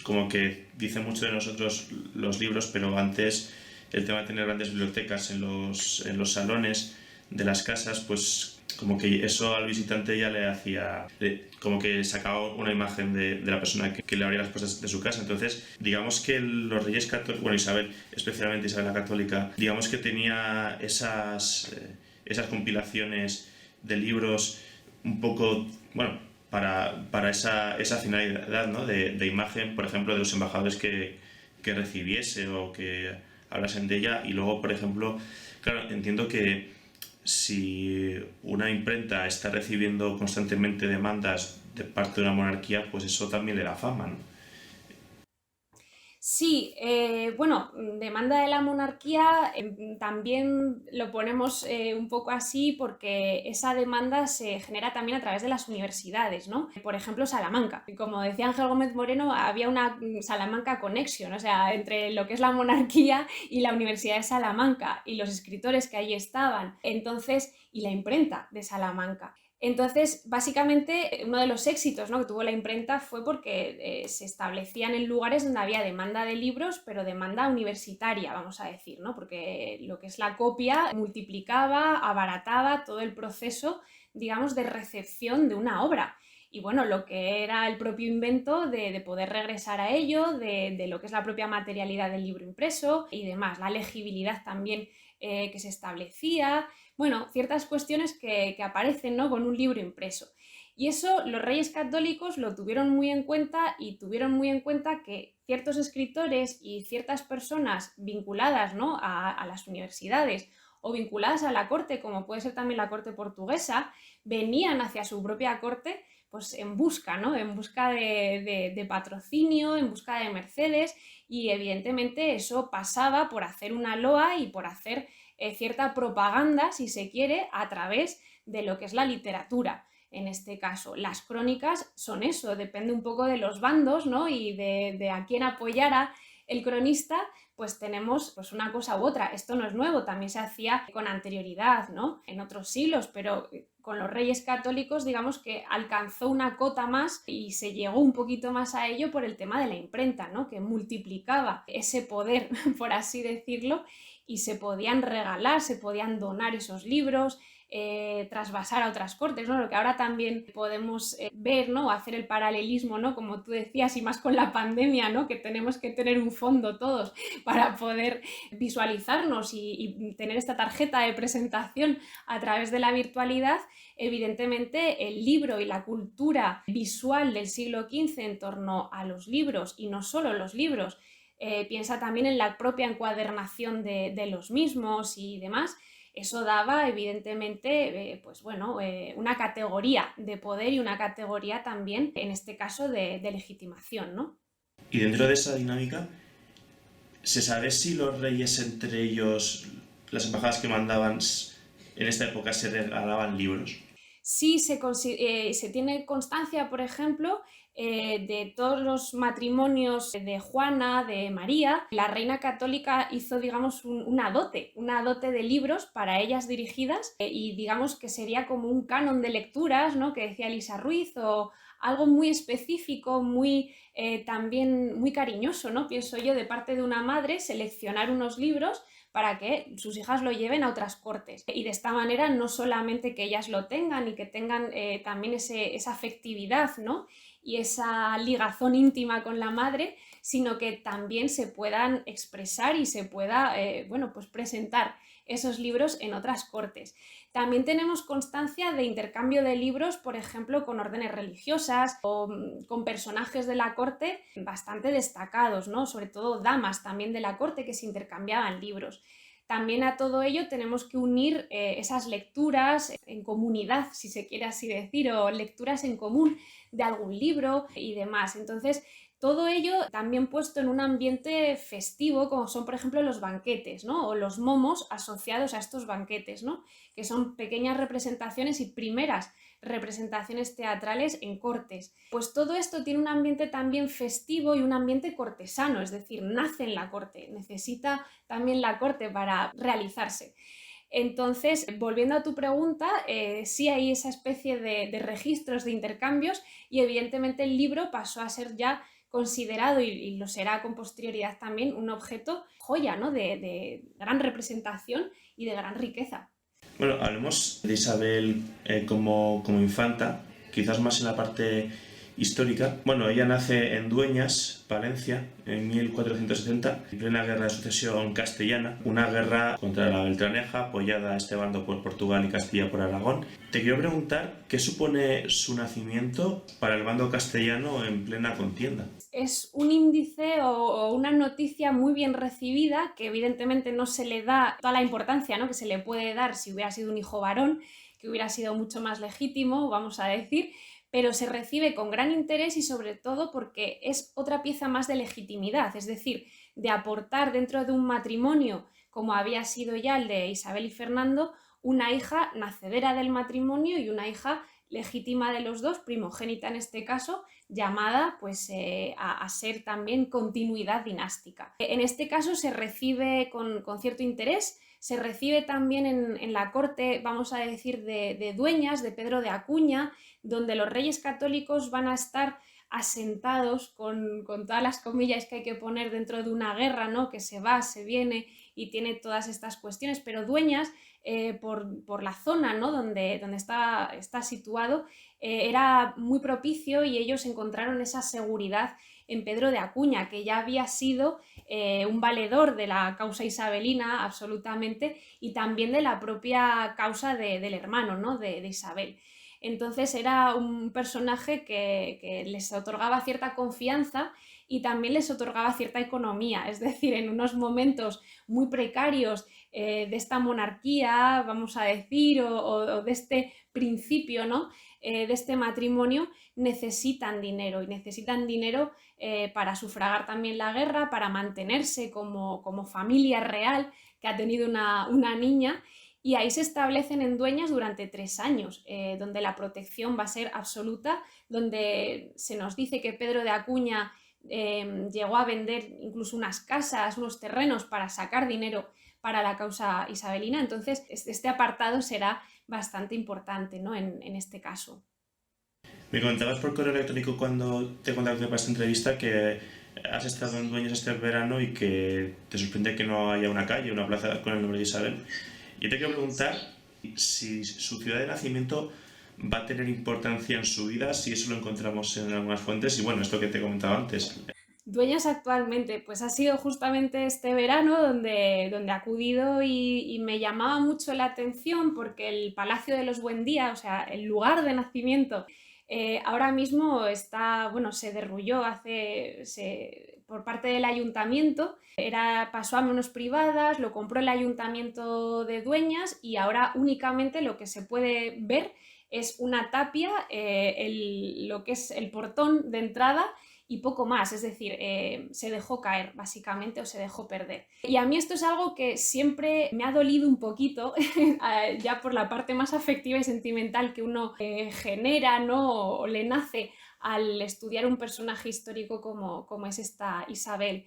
como que dice mucho de nosotros los libros, pero antes el tema de tener grandes bibliotecas en los salones de las casas, pues como que eso al visitante ya le hacía, como que sacaba una imagen de la persona que le abría las puertas de su casa. Entonces, digamos que los reyes católicos, bueno, Isabel, especialmente Isabel la Católica, digamos que tenía esas compilaciones de libros un poco, bueno, para esa finalidad, ¿no? de imagen, por ejemplo, de los embajadores que recibiese o que hablasen de ella. Y luego, por ejemplo, claro, entiendo que si una imprenta está recibiendo constantemente demandas de parte de una monarquía, pues eso también le da fama, ¿no? Sí, bueno, demanda de la monarquía también lo ponemos un poco así porque esa demanda se genera también a través de las universidades, ¿no? Por ejemplo, Salamanca. Como decía Ángel Gómez Moreno, había una Salamanca Connection, o sea, entre lo que es la monarquía y la Universidad de Salamanca y los escritores que allí estaban, entonces, y la imprenta de Salamanca. Entonces, básicamente, uno de los éxitos, ¿no? que tuvo la imprenta fue porque se establecían en lugares donde había demanda de libros, pero demanda universitaria, vamos a decir, ¿no? Porque lo que es la copia multiplicaba, abarataba todo el proceso, digamos, de recepción de una obra. Y bueno, lo que era el propio invento de poder regresar a ello, de lo que es la propia materialidad del libro impreso y demás, la legibilidad también que se establecía. Bueno, ciertas cuestiones que aparecen, ¿no? con un libro impreso. Y eso los reyes católicos lo tuvieron muy en cuenta, y tuvieron muy en cuenta que ciertos escritores y ciertas personas vinculadas, ¿no? a las universidades o vinculadas a la corte, como puede ser también la corte portuguesa, venían hacia su propia corte pues en busca, ¿no? en busca de patrocinio, en busca de mercedes, y evidentemente eso pasaba por hacer una loa y por hacer cierta propaganda, si se quiere, a través de lo que es la literatura. En este caso, las crónicas son eso, depende un poco de los bandos, ¿no? y de a quién apoyara el cronista, pues tenemos pues una cosa u otra. Esto no es nuevo, también se hacía con anterioridad, ¿no? en otros siglos, pero Con los Reyes Católicos, digamos que alcanzó una cota más y se llegó un poquito más a ello por el tema de la imprenta, ¿no? Que multiplicaba ese poder, por así decirlo, y se podían regalar, se podían donar esos libros, trasvasar a otras cortes, ¿no? Lo que ahora también podemos ver, ¿no? Hacer el paralelismo, ¿no? Como tú decías, y más con la pandemia, ¿no? Que tenemos que tener un fondo todos para poder visualizarnos y tener esta tarjeta de presentación a través de la virtualidad. Evidentemente, el libro y la cultura visual del siglo XV en torno a los libros, y no solo los libros, piensa también en la propia encuadernación de los mismos y demás. Eso daba, evidentemente, pues bueno, una categoría de poder y una categoría también, en este caso, de legitimación, ¿no? Y dentro de esa dinámica, ¿se sabe si los reyes entre ellos, las embajadas que mandaban en esta época, se regalaban libros? Sí se tiene constancia, por ejemplo, de todos los matrimonios de Juana, de María. La reina católica hizo, digamos, una dote de libros para ellas dirigidas, y digamos que sería como un canon de lecturas, ¿no? Que decía Elisa Ruiz, o algo muy específico, muy también muy cariñoso, ¿no? Pienso yo, de parte de una madre, seleccionar unos libros para que sus hijas lo lleven a otras cortes. Y de esta manera no solamente que ellas lo tengan y que tengan también esa afectividad, ¿no? Y esa ligazón íntima con la madre, sino que también se puedan expresar y se pueda bueno, pues presentar esos libros en otras cortes. También tenemos constancia de intercambio de libros, por ejemplo, con órdenes religiosas o con personajes de la corte bastante destacados, ¿no? Sobre todo damas también de la corte que se intercambiaban libros. También a todo ello tenemos que unir esas lecturas en comunidad, si se quiere así decir, o lecturas en común de algún libro y demás. Entonces, todo ello también puesto en un ambiente festivo, como son, por ejemplo, los banquetes, ¿no? O los momos asociados a estos banquetes, ¿no? Que son pequeñas representaciones y primeras representaciones teatrales en cortes. Pues todo esto tiene un ambiente también festivo y un ambiente cortesano, es decir, nace en la corte, necesita también la corte para realizarse. Entonces, volviendo a tu pregunta, sí hay esa especie de registros de intercambios, y evidentemente el libro pasó a ser ya considerado, y lo será con posterioridad también, un objeto joya, ¿no? de gran representación y de gran riqueza. Bueno, hablemos de Isabel como infanta, quizás más en la parte histórica. Bueno, ella nace en Dueñas, Valencia, en 1470, en plena guerra de sucesión castellana, una guerra contra la Beltraneja, apoyada a este bando por Portugal y Castilla por Aragón. Te quiero preguntar, ¿qué supone su nacimiento para el bando castellano en plena contienda? Es un índice o una noticia muy bien recibida, que evidentemente no se le da toda la importancia, ¿no? Que se le puede dar si hubiera sido un hijo varón, que hubiera sido mucho más legítimo, vamos a decir, pero se recibe con gran interés, y sobre todo porque es otra pieza más de legitimidad, es decir, de aportar dentro de un matrimonio, como había sido ya el de Isabel y Fernando, una hija nacedera del matrimonio y una hija legítima de los dos, primogénita en este caso, llamada pues a ser también continuidad dinástica. En este caso se recibe con cierto interés. Se recibe también en la corte, vamos a decir, de Dueñas, de Pedro de Acuña, donde los reyes católicos van a estar asentados con todas las comillas que hay que poner dentro de una guerra, ¿no? Que se va, se viene y tiene todas estas cuestiones, pero Dueñas, por la zona, ¿no? donde está situado, era muy propicio, y ellos encontraron esa seguridad en Pedro de Acuña, que ya había sido un valedor de la causa isabelina absolutamente, y también de la propia causa del hermano, ¿no? de Isabel. Entonces era un personaje que les otorgaba cierta confianza y también les otorgaba cierta economía, es decir, en unos momentos muy precarios de esta monarquía, vamos a decir, o de este principio, ¿no? De este matrimonio, necesitan dinero, y necesitan dinero para sufragar también la guerra, para mantenerse como familia real que ha tenido una niña. Y ahí se establecen en Dueñas durante 3 años, donde la protección va a ser absoluta, donde se nos dice que Pedro de Acuña llegó a vender incluso unas casas, unos terrenos para sacar dinero para la causa isabelina. Entonces, este apartado será bastante importante, ¿no? en este caso. Me comentabas por correo electrónico cuando te contacté para esta entrevista que has estado en Dueñas este verano y que te sorprende que no haya una calle, una plaza con el nombre de Isabel. Yo te quiero preguntar si su ciudad de nacimiento va a tener importancia en su vida, si eso lo encontramos en algunas fuentes y bueno, esto que te he comentado antes. Dueñas actualmente, pues ha sido justamente este verano donde he acudido y me llamaba mucho la atención porque el Palacio de los Buendía, o sea, el lugar de nacimiento, ahora mismo está, bueno, se derrulló por parte del ayuntamiento, pasó a manos privadas, lo compró el ayuntamiento de Dueñas y ahora únicamente lo que se puede ver es una tapia, lo que es el portón de entrada y poco más, es decir, se dejó caer básicamente o se dejó perder. Y a mí esto es algo que siempre me ha dolido un poquito, ya por la parte más afectiva y sentimental que uno genera, ¿no? O le nace al estudiar un personaje histórico como es esta Isabel.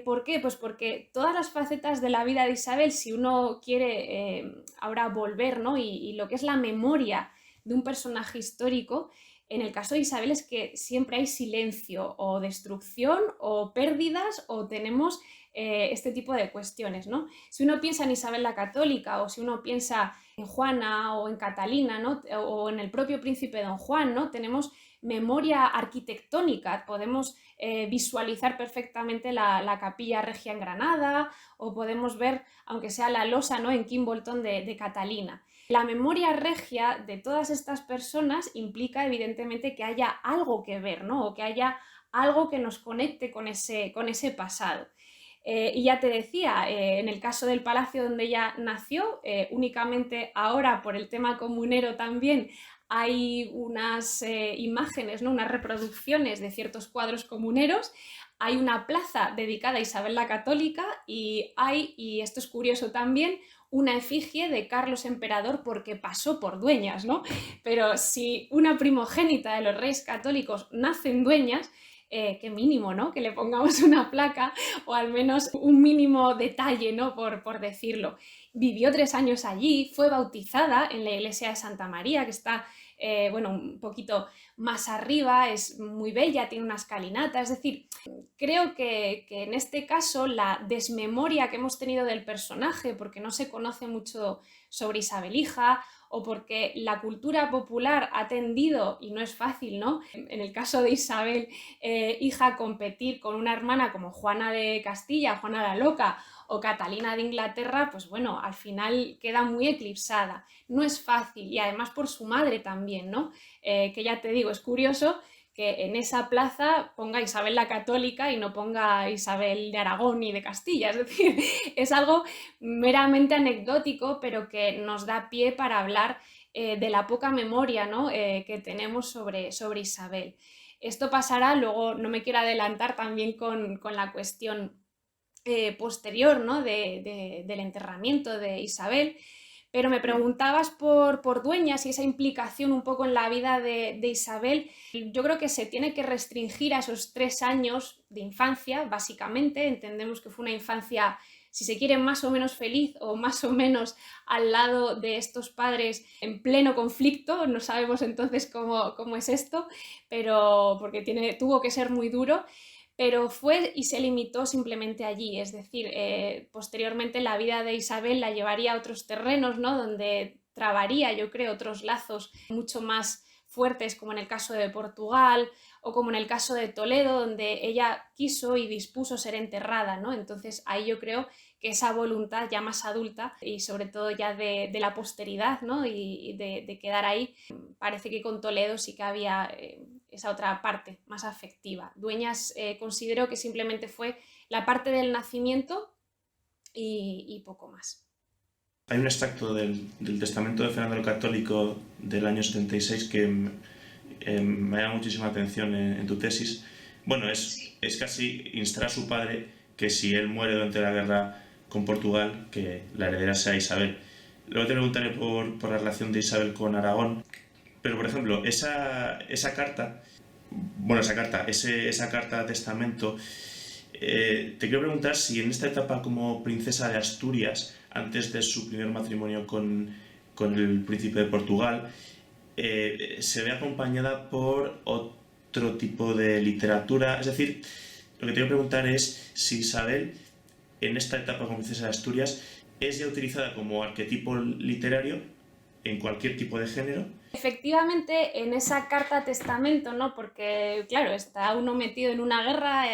¿Por qué? Pues porque todas las facetas de la vida de Isabel, si uno quiere ahora volver, ¿no? y lo que es la memoria de un personaje histórico, en el caso de Isabel es que siempre hay silencio o destrucción o pérdidas o tenemos este tipo de cuestiones, ¿no? Si uno piensa en Isabel la Católica o si uno piensa en Juana o en Catalina, ¿no? O en el propio príncipe Don Juan, ¿no? Tenemos memoria arquitectónica, podemos visualizar perfectamente la Capilla Regia en Granada o podemos ver, aunque sea la losa, ¿no? En Kimbolton de Catalina. La memoria regia de todas estas personas implica evidentemente que haya algo que ver, ¿no? O que haya algo que nos conecte con ese pasado. Y ya te decía, en el caso del palacio donde ella nació, únicamente ahora por el tema comunero también hay unas imágenes, ¿no? Unas reproducciones de ciertos cuadros comuneros. Hay una plaza dedicada a Isabel la Católica y hay, y esto es curioso también, una efigie de Carlos Emperador porque pasó por Dueñas, ¿no? Pero si una primogénita de los reyes católicos nace en Dueñas, qué mínimo, ¿no? Que le pongamos una placa o al menos un mínimo detalle, ¿no? Por decirlo. Vivió 3 años allí, fue bautizada en la iglesia de Santa María, que está, bueno, un poquito más arriba, es muy bella, tiene una escalinata, es decir, creo que en este caso la desmemoria que hemos tenido del personaje, porque no se conoce mucho sobre Isabel hija, o porque la cultura popular ha tendido, y no es fácil, ¿no? En el caso de Isabel hija, competir con una hermana como Juana de Castilla, Juana la Loca, o Catalina de Inglaterra, pues bueno, al final queda muy eclipsada. No es fácil, y además por su madre también, ¿no? Que ya te digo, es curioso que en esa plaza ponga Isabel la Católica y no ponga Isabel de Aragón ni de Castilla. Es decir, es algo meramente anecdótico, pero que nos da pie para hablar de la poca memoria, ¿no? Que tenemos sobre Isabel. Esto pasará, luego no me quiero adelantar también con la cuestión posterior, ¿no? del enterramiento de Isabel. Pero me preguntabas por Dueñas y esa implicación un poco en la vida de Isabel. Yo creo que se tiene que restringir a esos 3 años de infancia, básicamente. Entendemos que fue una infancia, si se quiere, más o menos feliz o más o menos al lado de estos padres en pleno conflicto. No sabemos entonces cómo es esto, pero porque tuvo que ser muy duro. Pero fue y se limitó simplemente allí, es decir, posteriormente la vida de Isabel la llevaría a otros terrenos, ¿no? Donde trabaría, yo creo, otros lazos mucho más fuertes, como en el caso de Portugal o como en el caso de Toledo, donde ella quiso y dispuso ser enterrada, ¿no? Entonces ahí yo creo que esa voluntad ya más adulta y sobre todo ya de la posteridad, ¿no? y de quedar ahí, parece que con Toledo sí que había esa otra parte más afectiva. Dueñas considero que simplemente fue la parte del nacimiento y poco más. Hay un extracto del testamento de Fernando el Católico del año 76 que me llama muchísima atención en tu tesis. Bueno, es casi instar a su padre que si él muere durante la guerra con Portugal, que la heredera sea Isabel. Luego te preguntaré por la relación de Isabel con Aragón. Pero, por ejemplo, esa carta Bueno, esa carta testamento, te quiero preguntar si en esta etapa como princesa de Asturias, antes de su primer matrimonio con el príncipe de Portugal, se ve acompañada por otro tipo de literatura. Es decir, lo que te quiero preguntar es si Isabel, en esta etapa como princesa de Asturias, es ya utilizada como arquetipo literario en cualquier tipo de género. Efectivamente, en esa carta testamento, ¿no? Porque, claro, está uno metido en una guerra,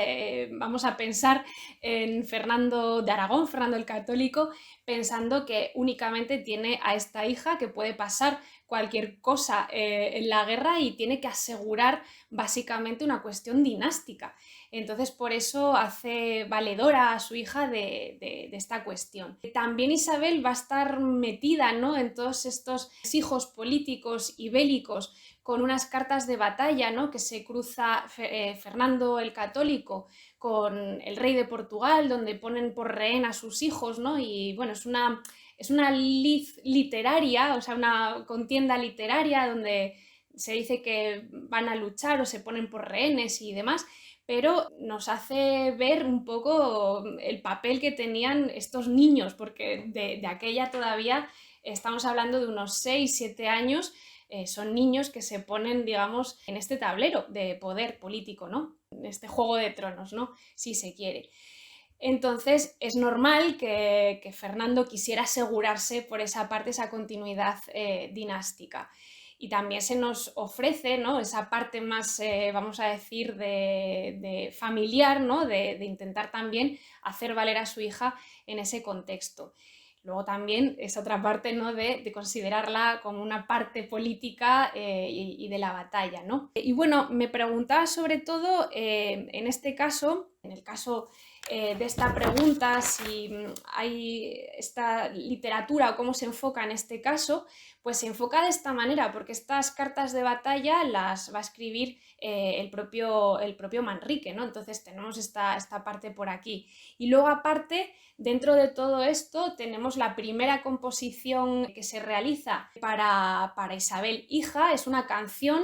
vamos a pensar en Fernando de Aragón, Fernando el Católico, pensando que únicamente tiene a esta hija, que puede pasar cualquier cosa en la guerra y tiene que asegurar básicamente una cuestión dinástica. Entonces, por eso hace valedora a su hija de esta cuestión. También Isabel va a estar metida, ¿no?, en todos estos hijos políticos y bélicos con unas cartas de batalla, ¿no?, que se cruza Fernando el Católico con el rey de Portugal, donde ponen por rehén a sus hijos, ¿no? Y bueno, es una lid literaria, o sea, una contienda literaria donde se dice que van a luchar o se ponen por rehenes y demás, pero nos hace ver un poco el papel que tenían estos niños, porque de aquella todavía estamos hablando de unos 6, 7 años, son niños que se ponen, digamos, en este tablero de poder político, ¿no? En este juego de tronos, ¿no?, si se quiere. Entonces es normal que Fernando quisiera asegurarse por esa parte, esa continuidad dinástica. Y también se nos ofrece, ¿no?, esa parte más, vamos a decir, de familiar, ¿no?, de intentar también hacer valer a su hija en ese contexto. Luego también es otra parte, ¿no?, de considerarla como una parte política y de la batalla, ¿no? Y bueno, me preguntaba sobre todo en este caso, en el caso de esta pregunta, si hay esta literatura o cómo se enfoca en este caso, pues se enfoca de esta manera, porque estas cartas de batalla las va a escribir el propio Manrique, ¿no? Entonces tenemos esta parte por aquí. Y luego aparte, dentro de todo esto, tenemos la primera composición que se realiza para Isabel hija, es una canción,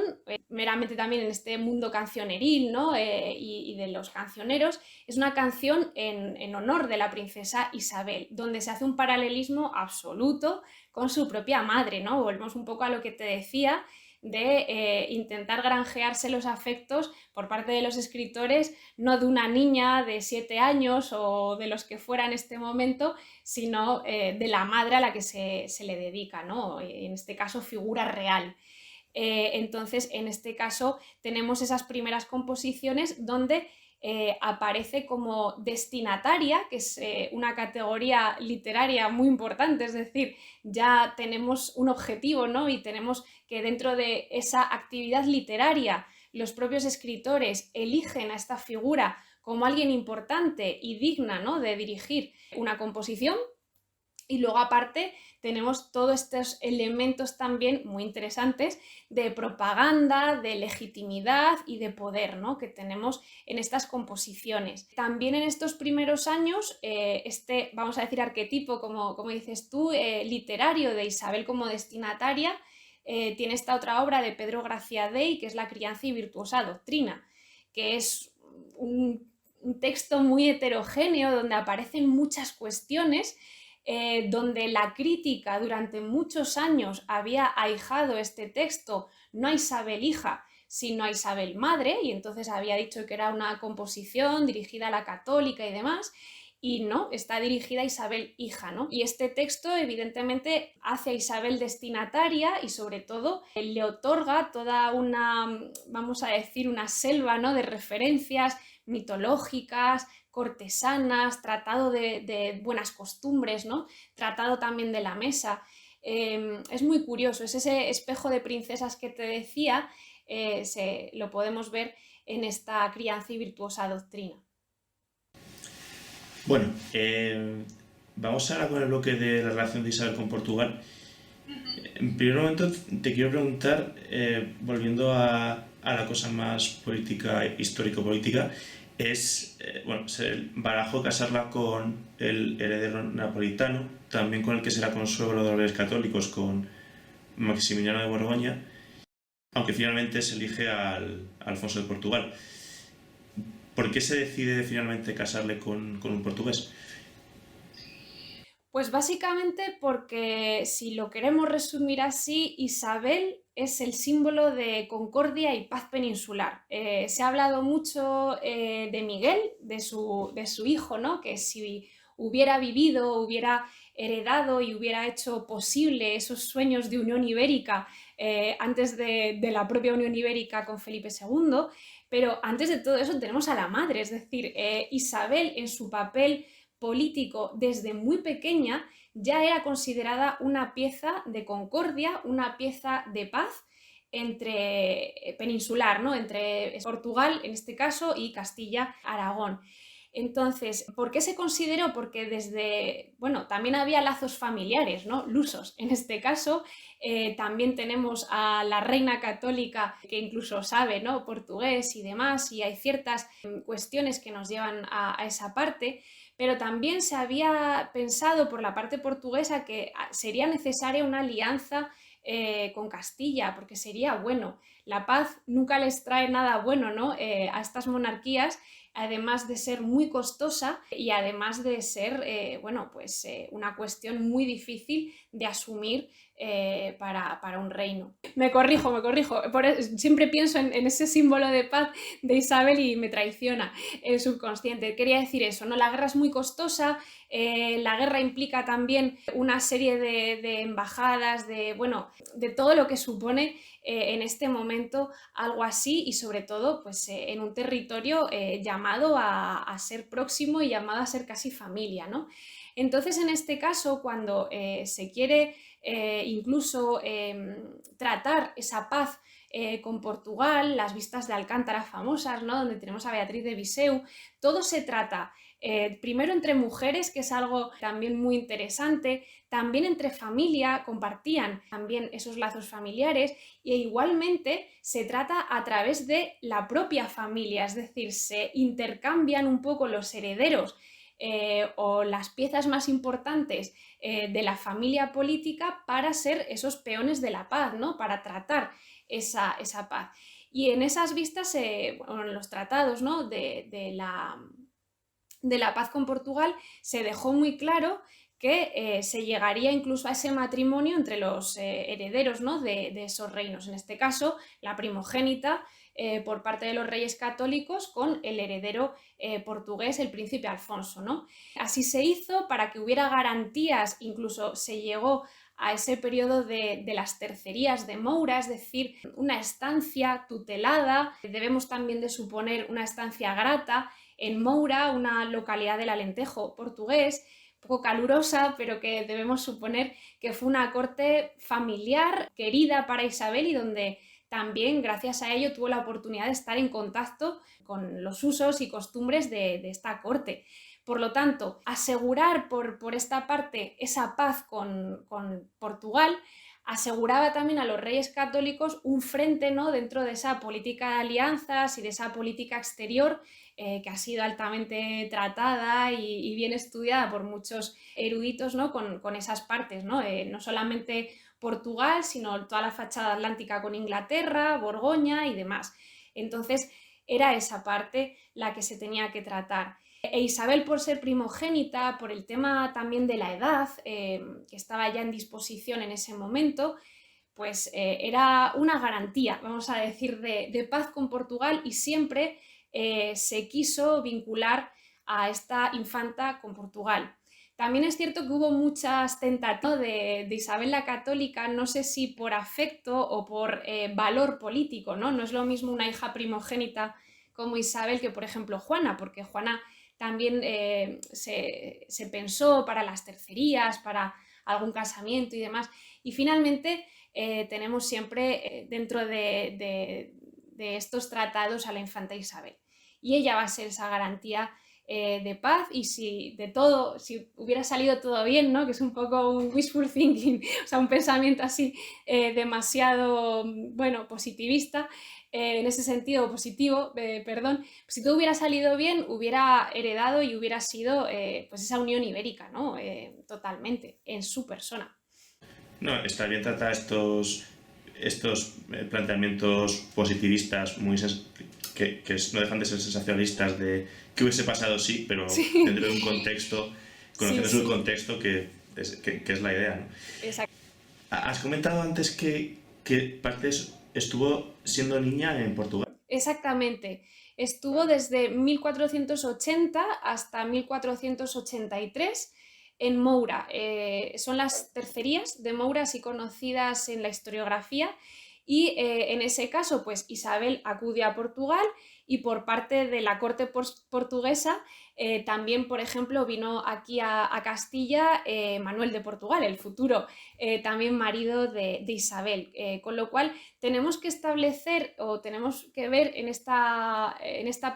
meramente también en este mundo cancioneril, ¿no?, y de los cancioneros, es una canción en honor de la princesa Isabel, donde se hace un paralelismo absoluto con su propia madre, ¿no? Volvemos un poco a lo que te decía de intentar granjearse los afectos por parte de los escritores, no de una niña de 7 años o de los que fuera en este momento, sino de la madre a la que se le dedica, ¿no? En este caso, figura real. Entonces, en este caso, tenemos esas primeras composiciones donde aparece como destinataria, que es una categoría literaria muy importante, es decir, ya tenemos un objetivo, ¿no?, y tenemos que dentro de esa actividad literaria los propios escritores eligen a esta figura como alguien importante y digna, ¿no?, de dirigir una composición. Y luego aparte tenemos todos estos elementos también muy interesantes de propaganda, de legitimidad y de poder, ¿no?, que tenemos en estas composiciones. También en estos primeros años, vamos a decir, arquetipo, como dices tú, literario de Isabel como destinataria, tiene esta otra obra de Pedro Gracia Dey, que es La crianza y virtuosa doctrina, que es un texto muy heterogéneo donde aparecen muchas cuestiones, donde la crítica durante muchos años había ahijado este texto no a Isabel hija, sino a Isabel madre, y entonces había dicho que era una composición dirigida a la católica y demás, y no, está dirigida a Isabel hija, ¿no? Y este texto evidentemente hace a Isabel destinataria y sobre todo le otorga toda una, vamos a decir, una selva, ¿no?, de referencias mitológicas, cortesanas, tratado de buenas costumbres, ¿no?, tratado también de la mesa. Es muy curioso, es ese espejo de princesas que te decía, lo podemos ver en esta crianza y virtuosa doctrina. Bueno, vamos ahora con el bloque de la relación de Isabel con Portugal. En primer momento te quiero preguntar, volviendo a la cosa más política, histórico-política, se barajó casarla con el heredero napolitano, también con el que será consuegro de los reyes católicos, con Maximiliano de Borgoña. aunque finalmente se elige a Alfonso de Portugal. ¿Por qué se decide finalmente casarle con un portugués? Pues básicamente porque, si lo queremos resumir así, Isabel es el símbolo de concordia y paz peninsular. Se ha hablado mucho de Miguel, de su hijo, ¿no? Que si hubiera vivido, hubiera heredado y hubiera hecho posible esos sueños de Unión Ibérica antes de la propia Unión Ibérica con Felipe II, pero antes de todo eso tenemos a la madre, es decir, Isabel en su papel político desde muy pequeña ya era considerada una pieza de concordia, una pieza de paz entre peninsular, ¿no? Entre Portugal, en este caso, y Castilla-Aragón. Entonces, ¿por qué se consideró? Porque bueno, también había lazos familiares, ¿no? Lusos. En este caso, también tenemos a la reina católica que incluso sabe, ¿no? Portugués y demás, y hay ciertas cuestiones que nos llevan a esa parte, pero también se había pensado por la parte portuguesa que sería necesaria una alianza con Castilla, porque sería bueno. La paz nunca les trae nada bueno, ¿no? A estas monarquías, además de ser muy costosa y además de ser, bueno, pues una cuestión muy difícil de asumir para un reino. Me corrijo. Siempre pienso en ese símbolo de paz de Isabel y me traiciona el subconsciente. Quería decir eso, ¿no? La guerra es muy costosa, la guerra implica también una serie de embajadas, bueno, de todo lo que supone en este momento algo así, y sobre todo pues, en un territorio llamado a ser próximo y llamado a ser casi familia, ¿no? Entonces, en este caso, cuando se quiere incluso tratar esa paz con Portugal, las vistas de Alcántara famosas, ¿no? Donde tenemos a Beatriz de Viseu, todo se trata primero entre mujeres, que es algo también muy interesante, también entre familia, compartían también esos lazos familiares, e igualmente se trata a través de la propia familia, es decir, se intercambian un poco los herederos o las piezas más importantes de la familia política para ser esos peones de la paz, ¿no? Para tratar esa paz. Y en esas vistas, bueno, en los tratados, ¿no? de la paz con Portugal, se dejó muy claro que se llegaría incluso a ese matrimonio entre los herederos, ¿no? de esos reinos. En este caso, la primogénita por parte de los reyes católicos con el heredero portugués, el príncipe Alfonso, ¿no? Así se hizo para que hubiera garantías, incluso se llegó a ese periodo de las tercerías de Moura, es decir, una estancia tutelada. Debemos también de suponer una estancia grata en Moura, una localidad del Alentejo portugués, un poco calurosa, pero que debemos suponer que fue una corte familiar, querida para Isabel, y donde también, gracias a ello, tuvo la oportunidad de estar en contacto con los usos y costumbres de esta corte. Por lo tanto, asegurar por esta parte esa paz con Portugal aseguraba también a los reyes católicos un frente, ¿no? Dentro de esa política de alianzas y de esa política exterior que ha sido altamente tratada y bien estudiada por muchos eruditos, ¿no? con esas partes, ¿no? No solamente Portugal, sino toda la fachada atlántica con Inglaterra, Borgoña y demás. Entonces, era esa parte la que se tenía que tratar. E Isabel, por ser primogénita, por el tema también de la edad, que estaba ya en disposición en ese momento, pues era una garantía, vamos a decir, de paz con Portugal, y siempre se quiso vincular a esta infanta con Portugal. También es cierto que hubo muchas tentativas de Isabel la Católica, no sé si por afecto o por valor político, ¿no? No es lo mismo una hija primogénita como Isabel que, por ejemplo, Juana, porque Juana también se pensó para las tercerías, para algún casamiento y demás. Y finalmente tenemos siempre dentro de estos tratados a la infanta Isabel. Y ella va a ser esa garantía de paz, y si hubiera salido todo bien, ¿no? Que es un poco un wishful thinking, o sea, un pensamiento así demasiado, bueno, positivista, en ese sentido positivo, perdón, si todo hubiera salido bien, hubiera heredado y hubiera sido pues esa unión ibérica, ¿no? Totalmente, en su persona. No, está bien tratar estos estos planteamientos positivistas que no dejan de ser sensacionalistas de qué hubiese pasado sí, pero Sí, dentro de un contexto, sí, conociendo su sí, contexto, que es la idea, ¿no? exacto. Has comentado antes que Partes estuvo siendo niña en Portugal. Exactamente. Estuvo desde 1480 hasta 1483 en Moura. Son las tercerías de Moura, así conocidas en la historiografía, y en ese caso, pues Isabel acude a Portugal y por parte de la corte portuguesa también, por ejemplo, vino aquí a Castilla Manuel de Portugal, el futuro también marido de Isabel, con lo cual tenemos que establecer o tenemos que ver en esta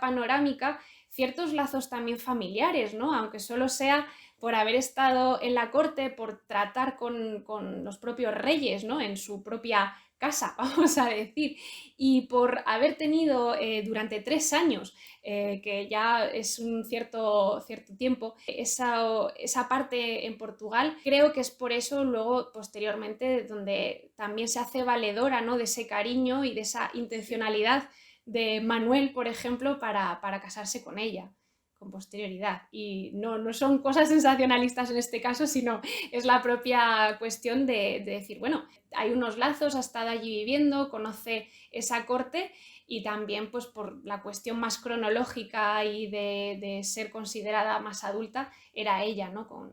panorámica ciertos lazos también familiares, ¿no? Aunque solo sea por haber estado en la corte, por tratar con los propios reyes, ¿no? En su propia casa, vamos a decir, y por haber tenido durante 3 años, que ya es un cierto tiempo, esa parte en Portugal, creo que es por eso luego posteriormente donde también se hace valedora, ¿no? De ese cariño y de esa intencionalidad de Manuel, por ejemplo, para casarse con ella con posterioridad. Y no son cosas sensacionalistas en este caso, sino es la propia cuestión de decir, bueno, hay unos lazos, ha estado allí viviendo, conoce esa corte y también pues por la cuestión más cronológica y de ser considerada más adulta, era ella, ¿no? Con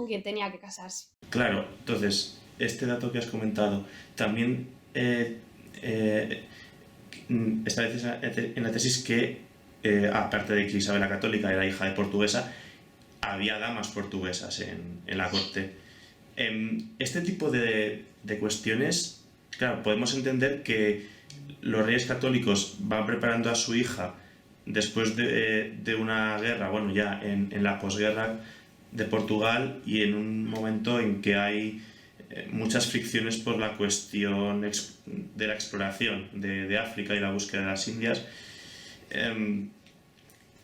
quien tenía que casarse. Claro, entonces, este dato que has comentado también eh, estableces en la tesis que, aparte de que Isabel la Católica era hija de portuguesa, había damas portuguesas en la corte. Este tipo de cuestiones, claro, podemos entender que los reyes católicos van preparando a su hija después de una guerra, bueno, ya en la posguerra de Portugal y en un momento en que hay muchas fricciones por la cuestión de la exploración de África y la búsqueda de las Indias.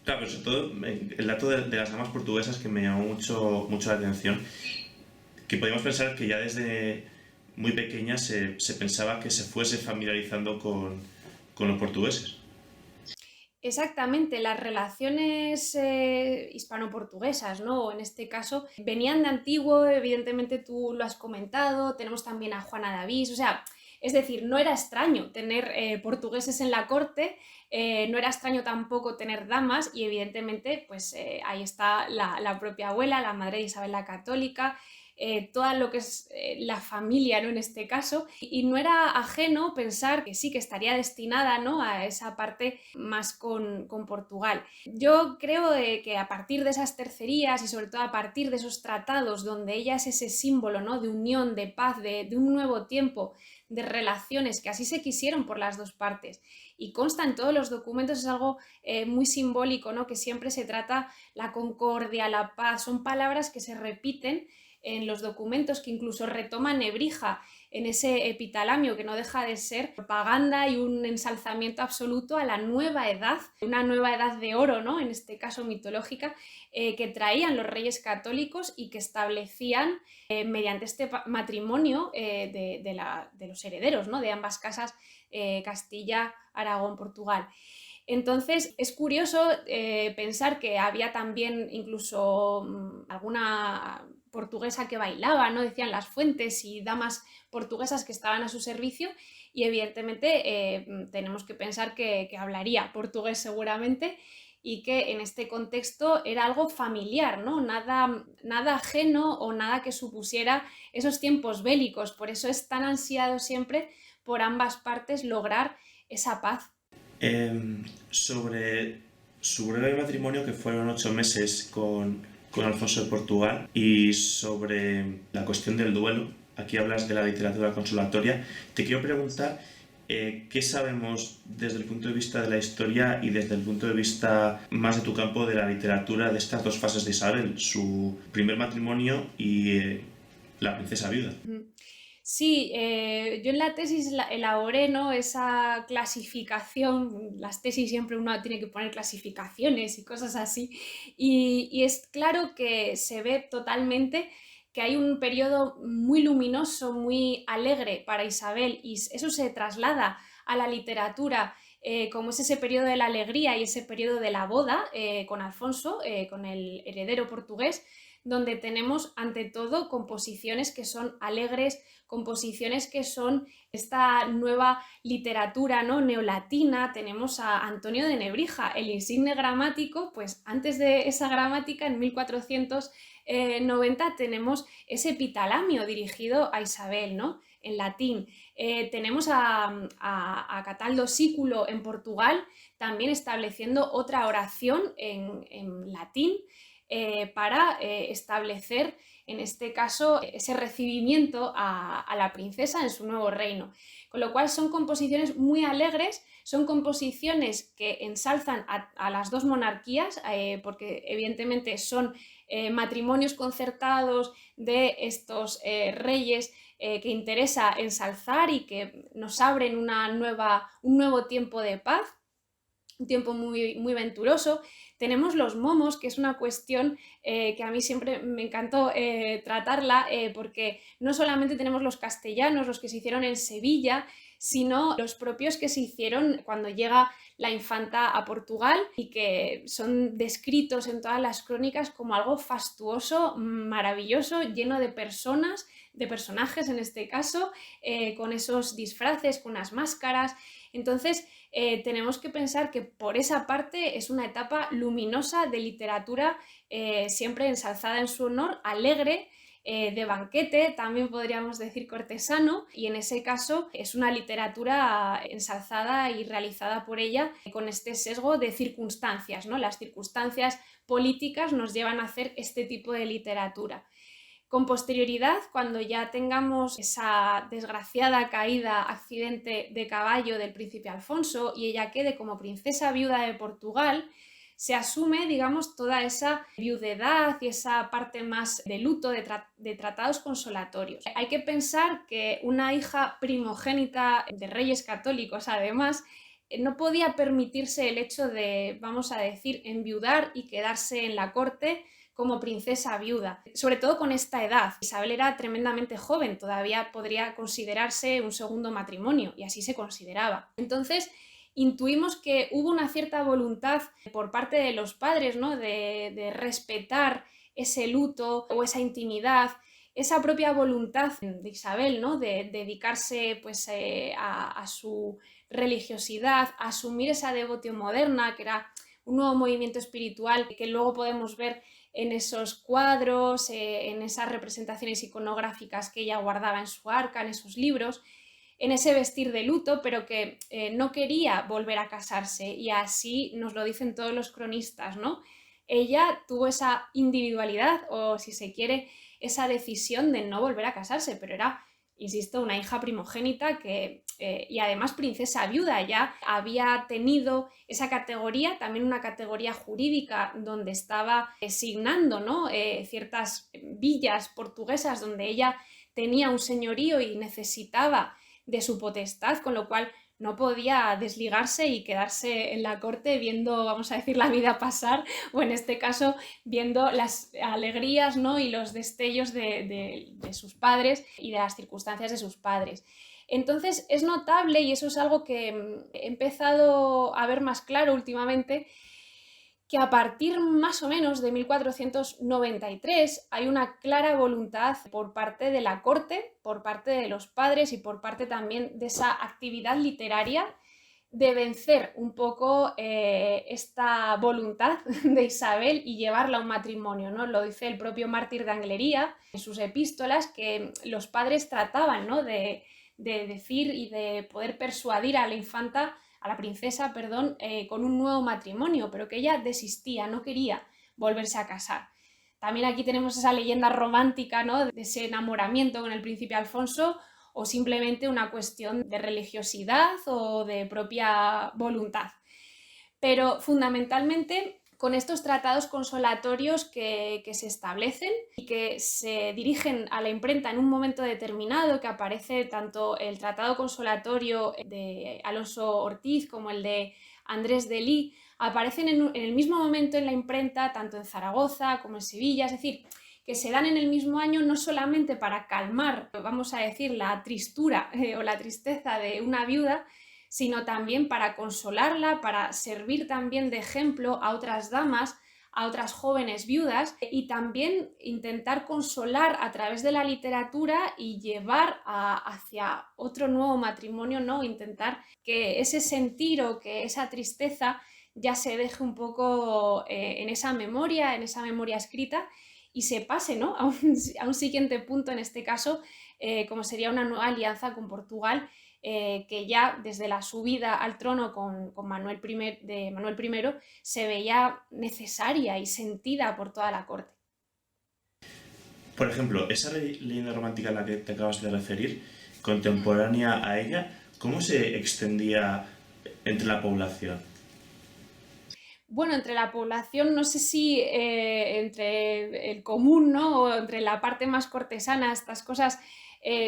Claro, pero sobre todo el dato de las damas portuguesas que me llamó mucho la atención, que podíamos pensar que ya desde muy pequeña se pensaba que se fuese familiarizando con los portugueses. Exactamente, las relaciones hispano-portuguesas, ¿no? En este caso, venían de antiguo, evidentemente tú lo has comentado, tenemos también a Juana de Avís, o sea, es decir, no era extraño tener portugueses en la corte, no era extraño tampoco tener damas y evidentemente, pues ahí está la propia abuela, la madre de Isabel la Católica, toda lo que es la familia, ¿no? En este caso, y no era ajeno pensar que sí, que estaría destinada, ¿no? A esa parte más con Portugal. Yo creo que a partir de esas tercerías y sobre todo a partir de esos tratados donde ella es ese símbolo, ¿no? De unión, de paz, de un nuevo tiempo, de relaciones que así se quisieron por las dos partes y consta en todos los documentos, es algo muy simbólico, ¿no? Que siempre se trata la concordia, la paz, son palabras que se repiten en los documentos, que incluso retoma Nebrija en ese epitalamio, que no deja de ser propaganda y un ensalzamiento absoluto a la nueva edad, una nueva edad de oro, ¿no? En este caso mitológica, que traían los reyes católicos y que establecían mediante este matrimonio de los herederos, ¿no? De ambas casas, Castilla, Aragón, Portugal. Entonces es curioso pensar que había también incluso alguna portuguesa que bailaba, ¿no? Decían las fuentes y damas portuguesas que estaban a su servicio y evidentemente tenemos que pensar que hablaría portugués seguramente y que en este contexto era algo familiar, ¿no? Nada ajeno o nada que supusiera esos tiempos bélicos. Por eso es tan ansiado siempre por ambas partes lograr esa paz. Sobre su breve matrimonio, que fueron 8 meses con Alfonso de Portugal, y sobre la cuestión del duelo, aquí hablas de la literatura consolatoria, te quiero preguntar qué sabemos desde el punto de vista de la historia y desde el punto de vista más de tu campo de la literatura de estas dos fases de Isabel, su primer matrimonio y la princesa viuda. Sí, yo en la tesis elaboré, ¿no? Esa clasificación, las tesis siempre uno tiene que poner clasificaciones y cosas así, y es claro que se ve totalmente que hay un periodo muy luminoso, muy alegre para Isabel, y eso se traslada a la literatura, como es ese periodo de la alegría y ese periodo de la boda con Alfonso, con el heredero portugués, donde tenemos ante todo composiciones que son alegres, composiciones que son esta nueva literatura, ¿no?, neolatina. Tenemos a Antonio de Nebrija, el insigne gramático. Pues antes de esa gramática, en 1490, tenemos ese epitalamio dirigido a Isabel, ¿no?, en latín. Tenemos a Cataldo Sículo en Portugal, también estableciendo otra oración en latín, para establecer, en este caso, ese recibimiento a la princesa en su nuevo reino. Con lo cual son composiciones muy alegres, son composiciones que ensalzan a las dos monarquías, porque evidentemente son matrimonios concertados de estos reyes que interesa ensalzar y que nos abren un nuevo tiempo de paz, un tiempo muy, muy venturoso. Tenemos los momos, que es una cuestión que a mí siempre me encantó tratarla, porque no solamente tenemos los castellanos, los que se hicieron en Sevilla, sino los propios que se hicieron cuando llega la infanta a Portugal y que son descritos en todas las crónicas como algo fastuoso, maravilloso, lleno de personas, de personajes en este caso, con esos disfraces, con las máscaras. Entonces tenemos que pensar que por esa parte es una etapa luminosa de literatura, siempre ensalzada en su honor, alegre, de banquete, también podríamos decir cortesano, y en ese caso es una literatura ensalzada y realizada por ella con este sesgo de circunstancias, ¿no? Las circunstancias políticas nos llevan a hacer este tipo de literatura. Con posterioridad, cuando ya tengamos esa desgraciada caída, accidente de caballo del príncipe Alfonso y ella quede como princesa viuda de Portugal, se asume, digamos, toda esa viudedad y esa parte más de luto, de tratados consolatorios. Hay que pensar que una hija primogénita de reyes católicos, además, no podía permitirse el hecho de, vamos a decir, enviudar y quedarse en la corte como princesa viuda, sobre todo con esta edad. Isabel era tremendamente joven, todavía podría considerarse un segundo matrimonio, y así se consideraba. Entonces, intuimos que hubo una cierta voluntad por parte de los padres, ¿no?, de respetar ese luto o esa intimidad, esa propia voluntad de Isabel, ¿no?, de dedicarse pues, a su religiosidad, a asumir esa devoción moderna, que era un nuevo movimiento espiritual que luego podemos ver en esos cuadros, en esas representaciones iconográficas que ella guardaba en su arca, en esos libros, en ese vestir de luto, pero que no quería volver a casarse, y así nos lo dicen todos los cronistas, ¿no? Ella tuvo esa individualidad, o si se quiere, esa decisión de no volver a casarse, pero era, insisto, una hija primogénita y además princesa viuda. Ya había tenido esa categoría, también una categoría jurídica donde estaba designando, ¿no?, ciertas villas portuguesas donde ella tenía un señorío y necesitaba de su potestad, con lo cual no podía desligarse y quedarse en la corte viendo, vamos a decir, la vida pasar, o en este caso viendo las alegrías, ¿no?, y los destellos de sus padres y de las circunstancias de sus padres. Entonces es notable, y eso es algo que he empezado a ver más claro últimamente, que a partir más o menos de 1493 hay una clara voluntad por parte de la corte, por parte de los padres y por parte también de esa actividad literaria, de vencer un poco esta voluntad de Isabel y llevarla a un matrimonio, ¿no? Lo dice el propio mártir de Anglería en sus epístolas, que los padres trataban, ¿no?, de decir y de poder persuadir a la infanta, a la princesa, perdón, con un nuevo matrimonio, pero que ella desistía, no quería volverse a casar. También aquí tenemos esa leyenda romántica, ¿no?, de ese enamoramiento con el príncipe Alfonso, o simplemente una cuestión de religiosidad o de propia voluntad. Pero fundamentalmente, con estos tratados consolatorios que se establecen y que se dirigen a la imprenta en un momento determinado, que aparece tanto el tratado consolatorio de Alonso Ortiz como el de Andrés de Lee, aparecen en el mismo momento en la imprenta, tanto en Zaragoza como en Sevilla. Es decir, que se dan en el mismo año no solamente para calmar, vamos a decir, la tristura o la tristeza de una viuda, sino también para consolarla, para servir también de ejemplo a otras damas, a otras jóvenes viudas, y también intentar consolar a través de la literatura y llevar hacia otro nuevo matrimonio, ¿no? Intentar que ese sentir o que esa tristeza ya se deje un poco en esa memoria escrita, y se pase, ¿no? a un siguiente punto, en este caso, como sería una nueva alianza con Portugal, que ya desde la subida al trono con Manuel I se veía necesaria y sentida por toda la corte. Por ejemplo, esa leyenda romántica a la que te acabas de referir, contemporánea a ella, ¿cómo se extendía entre la población? Bueno, entre la población, no sé si entre el común, ¿no? O entre la parte más cortesana, estas cosas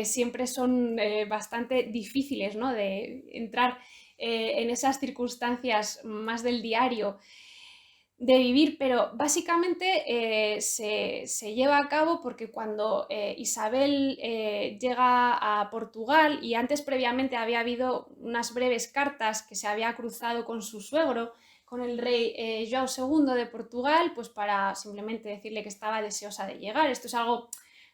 siempre son bastante difíciles, ¿no? De entrar en esas circunstancias más del diario de vivir, pero básicamente se lleva a cabo porque cuando Isabel llega a Portugal, y antes previamente había habido unas breves cartas que se había cruzado con su suegro, con el rey João II de Portugal, pues para simplemente decirle que estaba deseosa de llegar. Esto es algo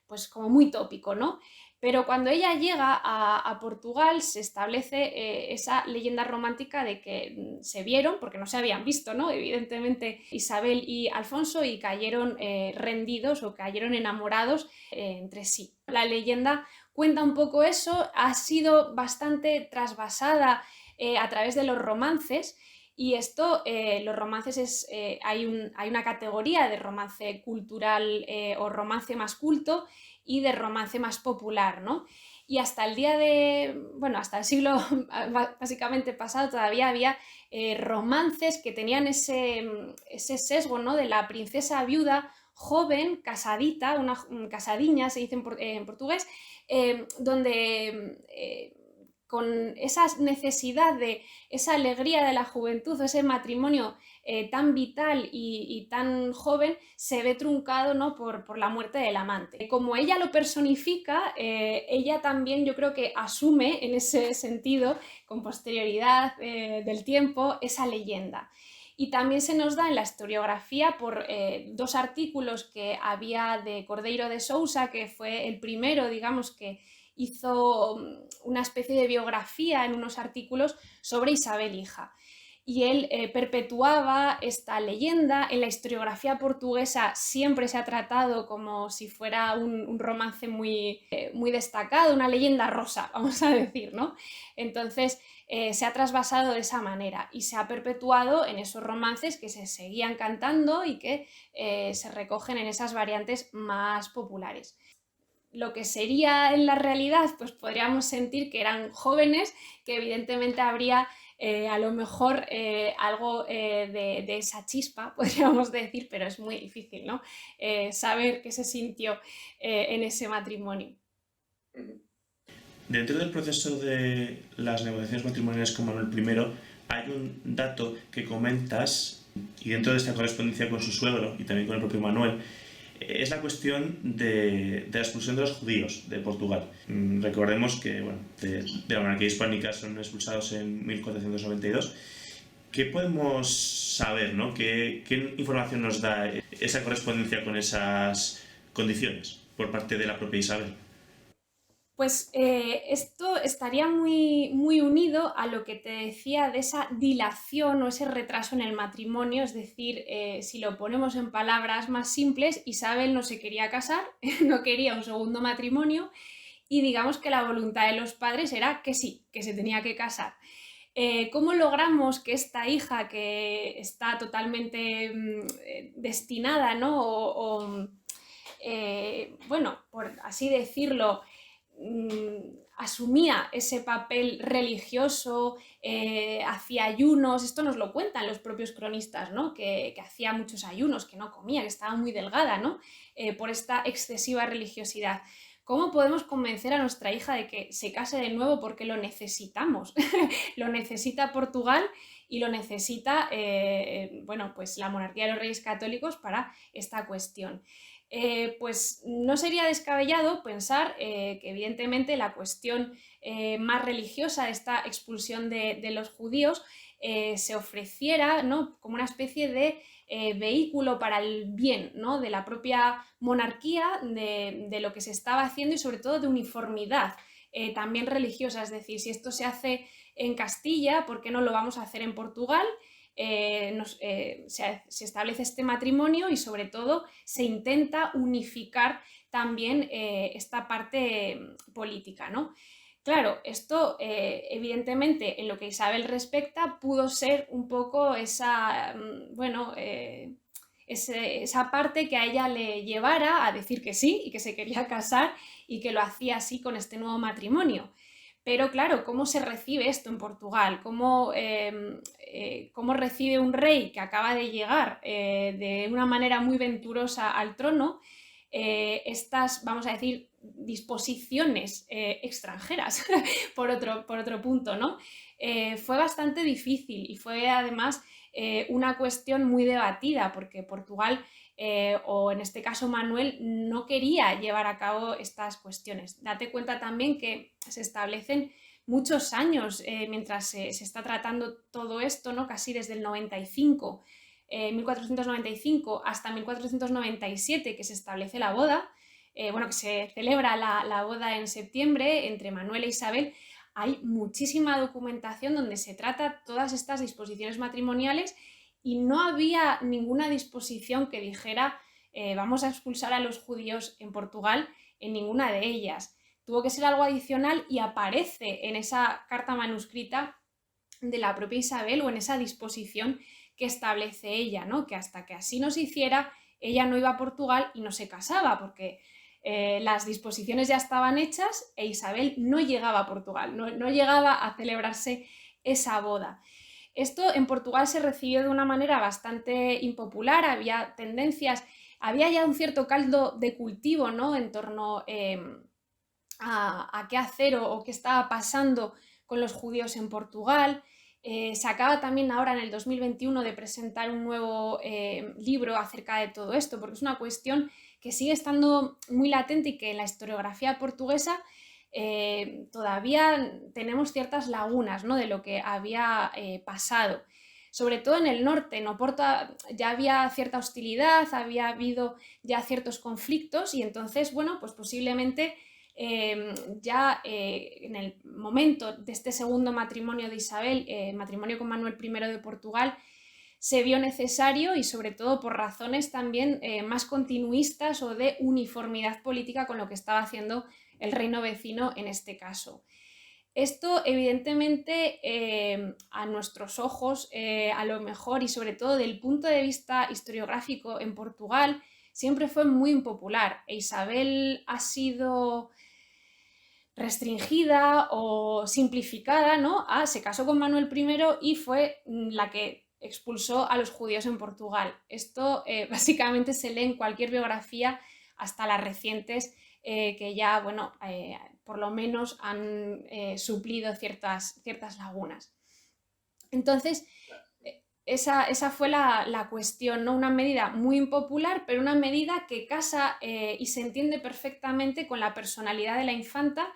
pues como muy tópico, ¿no? Pero cuando ella llega a Portugal se establece esa leyenda romántica de que se vieron, porque no se habían visto, ¿no? Evidentemente Isabel y Alfonso, y cayeron rendidos o cayeron enamorados entre sí. La leyenda cuenta un poco eso, ha sido bastante trasvasada a través de los romances. Y esto, los romances, hay una categoría de romance cultural o romance más culto y de romance más popular, ¿no? Y hasta el hasta el siglo básicamente pasado todavía había romances que tenían ese sesgo, ¿no? De la princesa viuda joven, casadita, una casadiña se dice en portugués, donde con esa necesidad de esa alegría de la juventud, ese matrimonio tan vital y tan joven, se ve truncado, ¿no? por la muerte del amante. Como ella lo personifica, ella también, yo creo que asume en ese sentido, con posterioridad del tiempo, esa leyenda. Y también se nos da en la historiografía por dos artículos que había de Cordeiro de Sousa, que fue el primero, digamos, que hizo una especie de biografía en unos artículos sobre Isabel hija. Y él perpetuaba esta leyenda. En la historiografía portuguesa siempre se ha tratado como si fuera un romance muy destacado, una leyenda rosa, vamos a decir, ¿no? Entonces se ha trasvasado de esa manera y se ha perpetuado en esos romances que se seguían cantando y que se recogen en esas variantes más populares. Lo que sería en la realidad, pues podríamos sentir que eran jóvenes, que evidentemente habría a lo mejor algo de esa chispa, podríamos decir, pero es muy difícil, ¿no? Saber qué se sintió en ese matrimonio. Dentro del proceso de las negociaciones matrimoniales con Manuel I hay un dato que comentas, y dentro de esta correspondencia con su suegro y también con el propio Manuel, es la cuestión de la expulsión de los judíos de Portugal. Recordemos que de la monarquía hispánica son expulsados en 1492. ¿Qué podemos saber, ¿no? ¿Qué información nos da esa correspondencia con esas condiciones por parte de la propia Isabel? Pues esto estaría muy, muy unido a lo que te decía de esa dilación o ese retraso en el matrimonio. Es decir, si lo ponemos en palabras más simples, Isabel no se quería casar, no quería un segundo matrimonio, y digamos que la voluntad de los padres era que sí, que se tenía que casar. ¿Cómo logramos que esta hija, que está totalmente destinada, ¿no? Bueno, por así decirlo, asumía ese papel religioso, hacía ayunos? Esto nos lo cuentan los propios cronistas, ¿no? Que hacía muchos ayunos, que no comía, que estaba muy delgada, ¿no? Por esta excesiva religiosidad. ¿Cómo podemos convencer a nuestra hija de que se case de nuevo? Porque lo necesitamos. Lo necesita Portugal y lo necesita pues la monarquía de los Reyes Católicos para esta cuestión. pues no sería descabellado pensar que evidentemente la cuestión más religiosa de esta expulsión de los judíos se ofreciera, ¿no?, como una especie de vehículo para el bien, ¿no?, de la propia monarquía, de lo que se estaba haciendo y sobre todo de uniformidad también religiosa. Es decir, si esto se hace en Castilla, ¿por qué no lo vamos a hacer en Portugal? Se establece este matrimonio y sobre todo se intenta unificar también esta parte política, ¿no? Claro, esto evidentemente en lo que Isabel respecta pudo ser un poco esa, esa parte que a ella le llevara a decir que sí y que se quería casar y que lo hacía así con este nuevo matrimonio. Pero claro, ¿cómo se recibe esto en Portugal? ¿Cómo recibe un rey que acaba de llegar de una manera muy venturosa al trono estas, vamos a decir, disposiciones extranjeras, por otro punto, ¿no? Fue bastante difícil y fue además una cuestión muy debatida porque Portugal, o en este caso Manuel, no quería llevar a cabo estas cuestiones. Date cuenta también que se establecen muchos años mientras se está tratando todo esto, ¿no?, casi desde el 95, 1495 hasta 1497, que se establece la boda, que se celebra la boda en septiembre entre Manuel e Isabel. Hay muchísima documentación donde se trata todas estas disposiciones matrimoniales y no había ninguna disposición que dijera vamos a expulsar a los judíos en Portugal, en ninguna de ellas. Tuvo que ser algo adicional y aparece en esa carta manuscrita de la propia Isabel o en esa disposición que establece ella, ¿no?, que hasta que así no se hiciera, ella no iba a Portugal y no se casaba, porque las disposiciones ya estaban hechas e Isabel no llegaba a Portugal, no llegaba a celebrarse esa boda. Esto en Portugal se recibió de una manera bastante impopular, había tendencias, había ya un cierto caldo de cultivo, ¿no?, en torno a qué hacer o qué estaba pasando con los judíos en Portugal. Se acaba también ahora en el 2021 de presentar un nuevo libro acerca de todo esto, porque es una cuestión que sigue estando muy latente y que en la historiografía portuguesa todavía tenemos ciertas lagunas, ¿no?, de lo que había pasado. Sobre todo en el norte, en Oporto ya había cierta hostilidad, había habido ya ciertos conflictos y entonces, bueno, pues posiblemente en el momento de este segundo matrimonio de Isabel, matrimonio con Manuel I de Portugal, se vio necesario y sobre todo por razones también más continuistas o de uniformidad política con lo que estaba haciendo el reino vecino en este caso. Esto evidentemente a nuestros ojos, a lo mejor y sobre todo del punto de vista historiográfico en Portugal, siempre fue muy impopular e Isabel ha sido restringida o simplificada, ¿no? Se casó con Manuel I y fue la que expulsó a los judíos en Portugal. Esto básicamente se lee en cualquier biografía, hasta las recientes, que ya, bueno, por lo menos han suplido ciertas lagunas. Entonces, esa fue la cuestión, ¿no? Una medida muy impopular, pero una medida que casa y se entiende perfectamente con la personalidad de la infanta,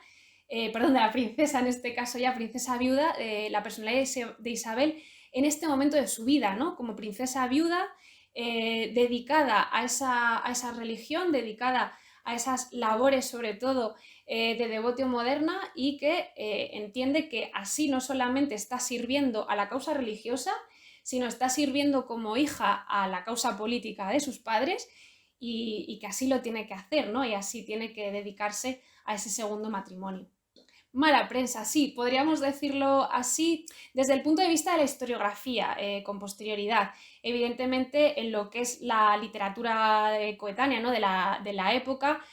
de la princesa, en este caso ya princesa viuda, la personalidad de Isabel en este momento de su vida, ¿no?, como princesa viuda, dedicada a esa religión, dedicada a esas labores sobre todo de devotio moderna y que entiende que así no solamente está sirviendo a la causa religiosa, sino está sirviendo como hija a la causa política de sus padres y que así lo tiene que hacer, ¿no?, y así tiene que dedicarse a ese segundo matrimonio. Mala prensa, sí, podríamos decirlo así desde el punto de vista de la historiografía, con posterioridad. Evidentemente, en lo que es la literatura coetánea, ¿no?, de la época,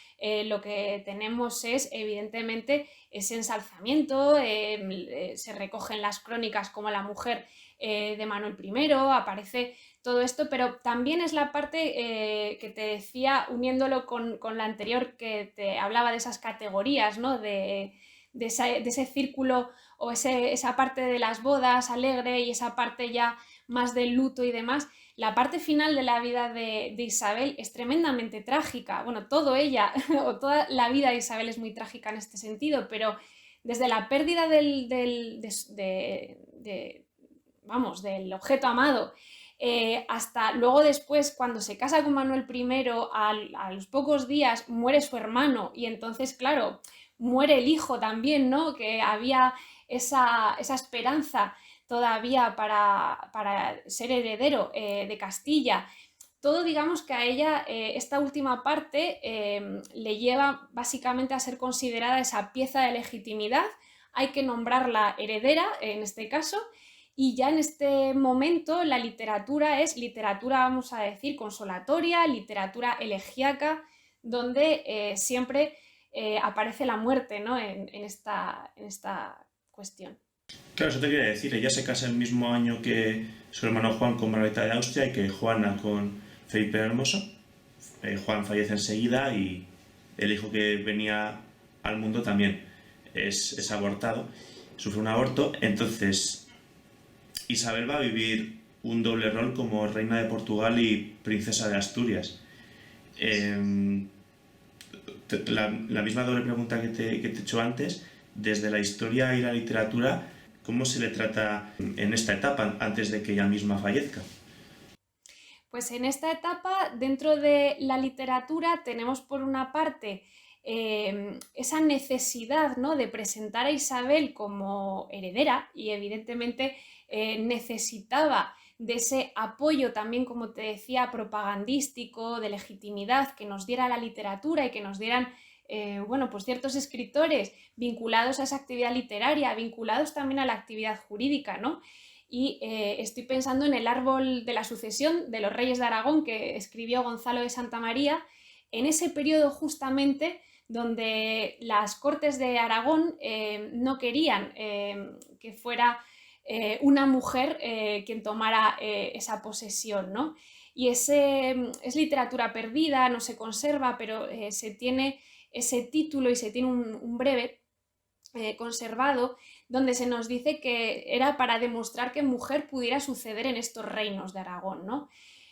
lo que tenemos es, evidentemente, ese ensalzamiento, se recogen las crónicas como la mujer de Manuel I, aparece todo esto, pero también es la parte que te decía, uniéndolo con la anterior, que te hablaba de esas categorías, ¿no?, de ese círculo o esa parte de las bodas alegre y esa parte ya más del luto y demás, la parte final de la vida de Isabel es tremendamente trágica. Bueno, todo ella, o toda la vida de Isabel es muy trágica en este sentido, pero desde la pérdida del objeto amado, hasta luego después, cuando se casa con Manuel I, a los pocos días muere su hermano y entonces, claro, muere el hijo también, ¿no? Que había esa esperanza todavía para ser heredero de Castilla. Todo, digamos que a ella esta última parte le lleva básicamente a ser considerada esa pieza de legitimidad. Hay que nombrarla heredera en este caso, y ya en este momento la literatura es literatura, vamos a decir, consolatoria, literatura elegíaca, donde siempre aparece la muerte, ¿no? en esta cuestión. Claro, eso te quería decir, ella se casa el mismo año que su hermano Juan con Margarita de Austria y que Juana con Felipe el Hermoso. Juan fallece enseguida y el hijo que venía al mundo también es abortado, sufre un aborto. Entonces Isabel va a vivir un doble rol como reina de Portugal y princesa de Asturias. La misma doble pregunta que te he hecho antes, desde la historia y la literatura, ¿cómo se le trata en esta etapa antes de que ella misma fallezca? Pues en esta etapa, dentro de la literatura, tenemos por una parte esa necesidad, ¿no?, de presentar a Isabel como heredera, y evidentemente necesitaba de ese apoyo también, como te decía, propagandístico, de legitimidad que nos diera la literatura y que nos dieran pues ciertos escritores vinculados a esa actividad literaria, vinculados también a la actividad jurídica, ¿no? Y estoy pensando en el árbol de la sucesión de los reyes de Aragón que escribió Gonzalo de Santamaría, en ese periodo justamente donde las Cortes de Aragón no querían que fuera una mujer quien tomara esa posesión, ¿no? Y es literatura perdida, no se conserva, pero se tiene ese título y se tiene un breve conservado, donde se nos dice que era para demostrar que mujer pudiera suceder en estos reinos de Aragón, ¿no?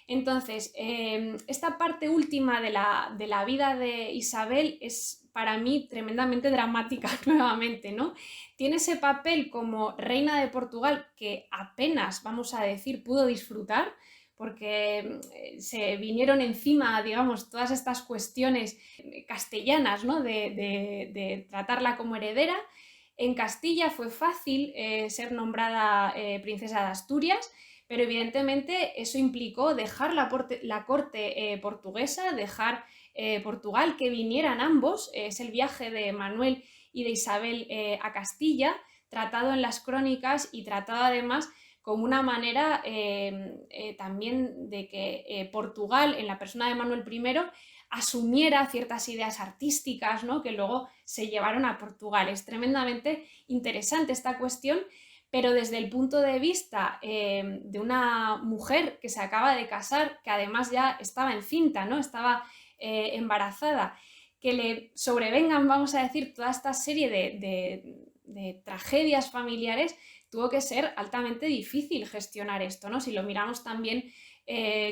Entonces, esta parte última de la vida de Isabel es para mí tremendamente dramática nuevamente, ¿no? Tiene ese papel como reina de Portugal que apenas, vamos a decir, pudo disfrutar, porque se vinieron encima, digamos, todas estas cuestiones castellanas, ¿no?, de tratarla como heredera. En Castilla fue fácil ser nombrada princesa de Asturias, pero evidentemente eso implicó dejar la corte portuguesa, dejar Portugal, que vinieran ambos. Es el viaje de Manuel y de Isabel a Castilla, tratado en las crónicas y tratado además como una manera también de que Portugal, en la persona de Manuel I, asumiera ciertas ideas artísticas, ¿no?, que luego se llevaron a Portugal. Es tremendamente interesante esta cuestión, pero desde el punto de vista de una mujer que se acaba de casar, que además ya estaba encinta, ¿no?, estaba embarazada, que le sobrevengan, vamos a decir, toda esta serie de tragedias familiares, tuvo que ser altamente difícil gestionar esto, ¿no? Si lo miramos también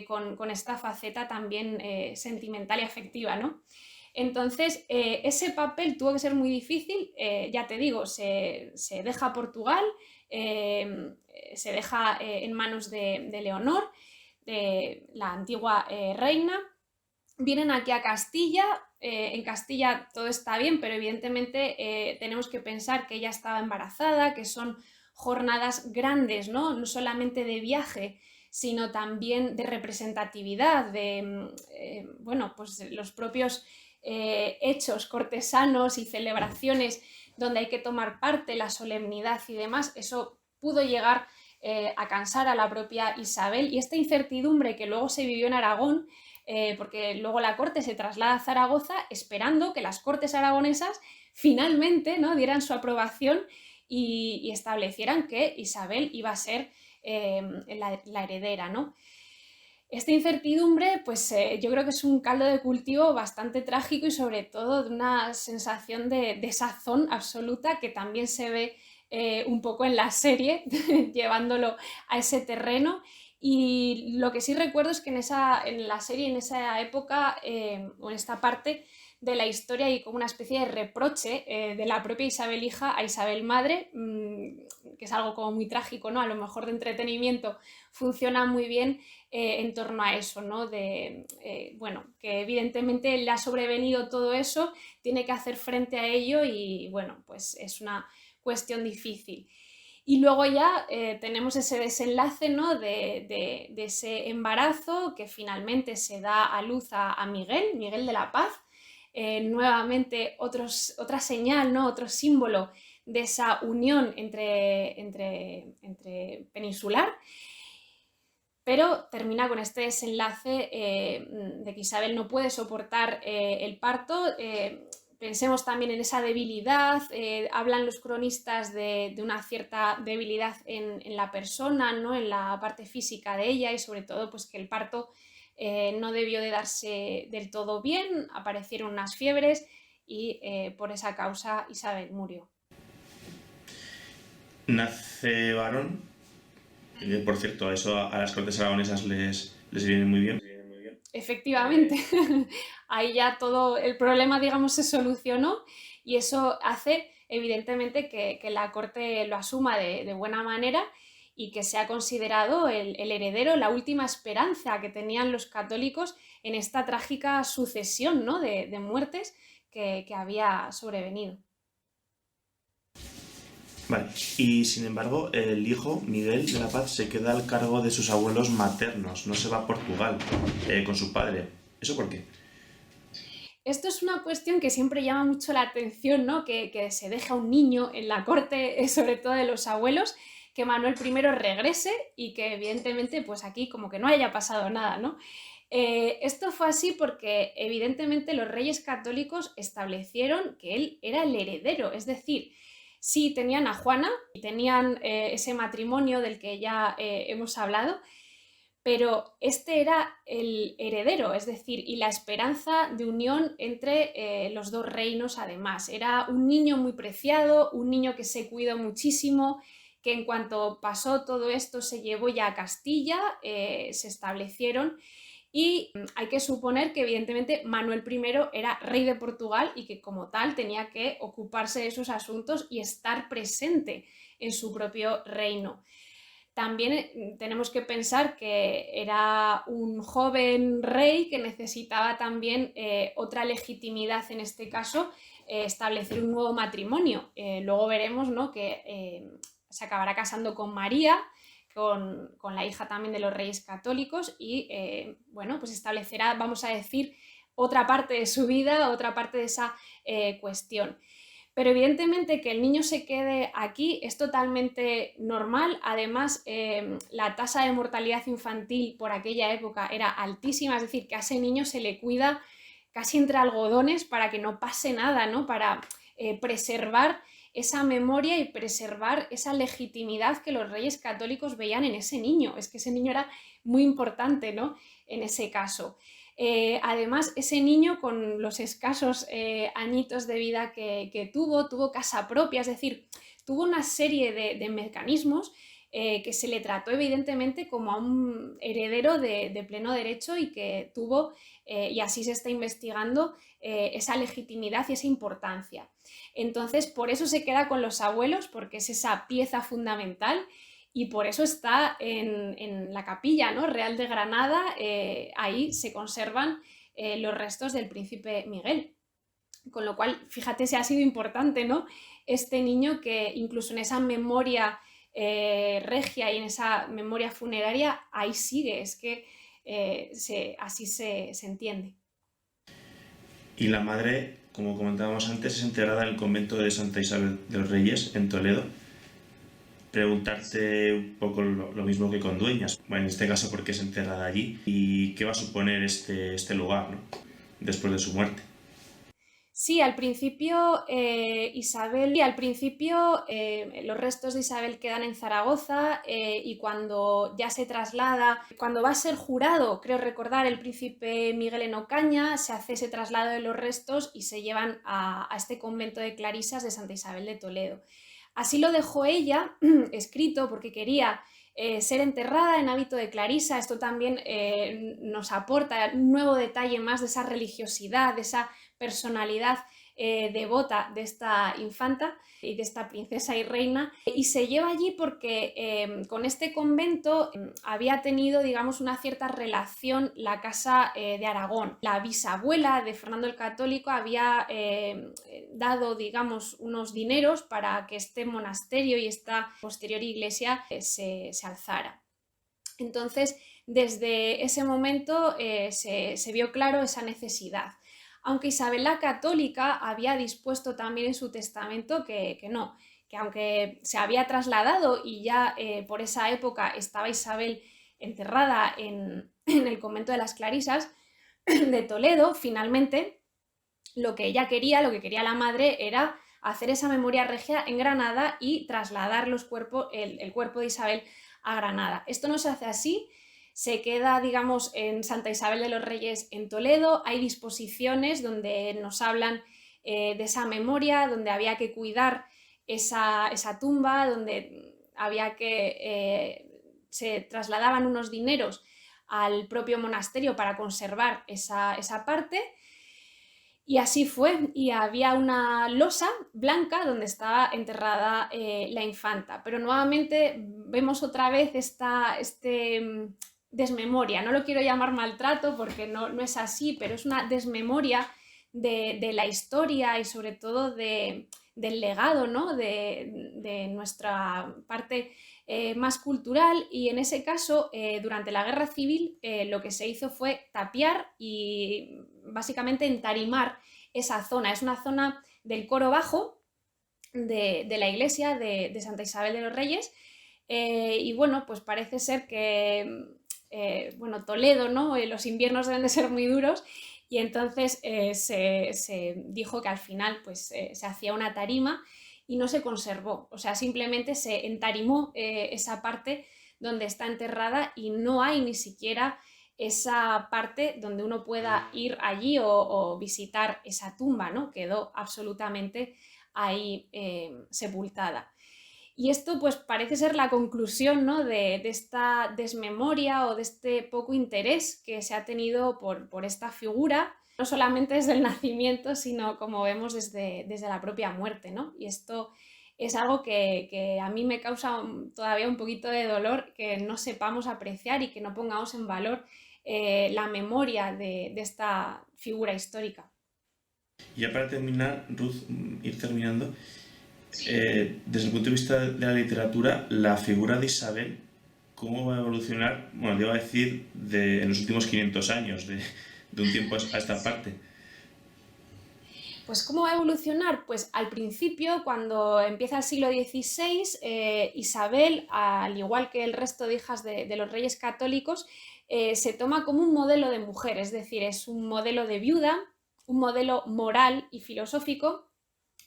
con esta faceta también sentimental y afectiva, ¿no? Entonces, ese papel tuvo que ser muy difícil. Ya te digo, se deja Portugal, se deja en manos de Leonor, de la antigua reina. Vienen aquí a Castilla. En Castilla todo está bien, pero evidentemente tenemos que pensar que ella estaba embarazada, que son jornadas grandes, ¿no?, no solamente de viaje, sino también de representatividad, de pues los propios hechos cortesanos y celebraciones donde hay que tomar parte, la solemnidad y demás. Eso pudo llegar a cansar a la propia Isabel, y esta incertidumbre que luego se vivió en Aragón, porque luego la corte se traslada a Zaragoza esperando que las cortes aragonesas finalmente, ¿no?, dieran su aprobación y establecieran que Isabel iba a ser la heredera, ¿no? Esta incertidumbre, pues yo creo que es un caldo de cultivo bastante trágico y sobre todo de una sensación de desazón absoluta que también se ve un poco en la serie, llevándolo a ese terreno. Y lo que sí recuerdo es que en la serie, en esa época, o en esta parte de la historia, hay como una especie de reproche de la propia Isabel hija a Isabel madre, que es algo como muy trágico, ¿no? A lo mejor de entretenimiento funciona muy bien en torno a eso, ¿no? Bueno, que evidentemente le ha sobrevenido todo eso, tiene que hacer frente a ello y bueno, pues es una cuestión difícil. Y luego ya tenemos ese desenlace, ¿no? de ese embarazo que finalmente se da a luz a Miguel, Miguel de la Paz. Nuevamente otra señal, ¿no? Otro símbolo de esa unión entre peninsular, pero termina con este desenlace de que Isabel no puede soportar el parto. Pensemos también en esa debilidad, hablan los cronistas de una cierta debilidad en la persona, ¿no? En la parte física de ella, y sobre todo pues, que el parto no debió de darse del todo bien, aparecieron unas fiebres y por esa causa Isabel murió. Nace varón, por cierto, a eso a las cortes aragonesas les viene muy bien. Efectivamente, ahí ya todo el problema, digamos, se solucionó y eso hace, evidentemente, que la corte lo asuma de buena manera y que sea considerado el heredero, la última esperanza que tenían los católicos en esta trágica sucesión, ¿no? de muertes que había sobrevenido. Vale, y sin embargo, el hijo, Miguel de la Paz, se queda al cargo de sus abuelos maternos, no se va a Portugal con su padre. ¿Eso por qué? Esto es una cuestión que siempre llama mucho la atención, ¿no? Que se deja un niño en la corte, sobre todo de los abuelos, que Manuel I regrese y que evidentemente pues aquí como que no haya pasado nada, ¿no? Esto fue así porque evidentemente los reyes católicos establecieron que él era el heredero, es decir, sí tenían a Juana y tenían ese matrimonio del que ya hemos hablado, pero este era el heredero, es decir, y la esperanza de unión entre los dos reinos además. Era un niño muy preciado, un niño que se cuidó muchísimo, que en cuanto pasó todo esto se llevó ya a Castilla, se establecieron y hay que suponer que evidentemente Manuel I era rey de Portugal y que como tal tenía que ocuparse de esos asuntos y estar presente en su propio reino. También tenemos que pensar que era un joven rey que necesitaba también otra legitimidad, en este caso, establecer un nuevo matrimonio. Luego veremos, ¿no? que se acabará casando con María, con la hija también de los reyes católicos y, bueno, pues establecerá, vamos a decir, otra parte de su vida, otra parte de esa cuestión. Pero evidentemente que el niño se quede aquí es totalmente normal. Además, la tasa de mortalidad infantil por aquella época era altísima, es decir, que a ese niño se le cuida casi entre algodones para que no pase nada, ¿no? Para preservar esa memoria y preservar esa legitimidad que los reyes católicos veían en ese niño. Es que ese niño era muy importante, ¿no? En ese caso. Además, ese niño con los escasos añitos de vida que tuvo casa propia, es decir, tuvo una serie de mecanismos que se le trató evidentemente como a un heredero de pleno derecho y que tuvo, y así se está investigando, esa legitimidad y esa importancia. Entonces, por eso se queda con los abuelos, porque es esa pieza fundamental. Y por eso está en la capilla, ¿no? Real de Granada, ahí se conservan los restos del príncipe Miguel. Con lo cual, fíjate si ha sido importante, ¿no? Este niño que incluso en esa memoria regia y en esa memoria funeraria, ahí sigue, es que así se entiende. Y la madre, como comentábamos antes, es enterrada en el convento de Santa Isabel de los Reyes, en Toledo. Preguntarte un poco lo mismo que con Dueñas, bueno, en este caso por qué es enterrada allí y qué va a suponer este lugar, ¿no? Después de su muerte. Sí, al principio los restos de Isabel quedan en Zaragoza y cuando ya se traslada, cuando va a ser jurado, creo recordar, el príncipe Miguel en Ocaña, se hace ese traslado de los restos y se llevan a este convento de clarisas de Santa Isabel de Toledo. Así lo dejó ella escrito porque quería ser enterrada en hábito de clarisa. Esto también nos aporta un nuevo detalle más de esa religiosidad, de esa personalidad devota de esta infanta y de esta princesa y reina, y se lleva allí porque con este convento había tenido, digamos, una cierta relación la casa de Aragón. La bisabuela de Fernando el Católico había dado, digamos, unos dineros para que este monasterio y esta posterior iglesia se alzara. Entonces, desde ese momento se vio claro esa necesidad. Aunque Isabel la Católica había dispuesto también en su testamento que no, que aunque se había trasladado y ya por esa época estaba Isabel enterrada en el convento de las Clarisas de Toledo, finalmente lo que ella quería, lo que quería la madre era hacer esa memoria regia en Granada y trasladar el cuerpo de Isabel a Granada. Esto no se hace así. Se queda, digamos, en Santa Isabel de los Reyes en Toledo. Hay disposiciones donde nos hablan de esa memoria, donde había que cuidar esa tumba, donde había que se trasladaban unos dineros al propio monasterio para conservar esa parte. Y así fue, y había una losa blanca donde estaba enterrada la infanta. Pero nuevamente vemos otra vez este desmemoria. No lo quiero llamar maltrato porque no es así, pero es una desmemoria de la historia y sobre todo del legado, ¿no? de nuestra parte más cultural. Y en ese caso, durante la Guerra Civil, lo que se hizo fue tapiar y básicamente entarimar esa zona. Es una zona del coro bajo de la iglesia de Santa Isabel de los Reyes. Y bueno, pues parece ser que Toledo, ¿no? Los inviernos deben de ser muy duros, y entonces se dijo que al final pues, se hacía una tarima y no se conservó. O sea, simplemente se entarimó esa parte donde está enterrada y no hay ni siquiera esa parte donde uno pueda ir allí o visitar esa tumba, ¿no? Quedó absolutamente ahí sepultada. Y esto pues parece ser la conclusión, ¿no? de esta desmemoria o de este poco interés que se ha tenido por esta figura, no solamente desde el nacimiento, sino como vemos desde la propia muerte, ¿no? Y esto es algo que a mí me causa todavía un poquito de dolor, que no sepamos apreciar y que no pongamos en valor la memoria de esta figura histórica. Y ya para terminar, Ruth, ir terminando, desde el punto de vista de la literatura, la figura de Isabel, ¿cómo va a evolucionar? Bueno, yo iba a decir en los últimos 500 años, de un tiempo a esta parte. Pues ¿cómo va a evolucionar? Pues al principio, cuando empieza el siglo XVI, Isabel, al igual que el resto de hijas de los reyes católicos, se toma como un modelo de mujer, es decir, es un modelo de viuda, un modelo moral y filosófico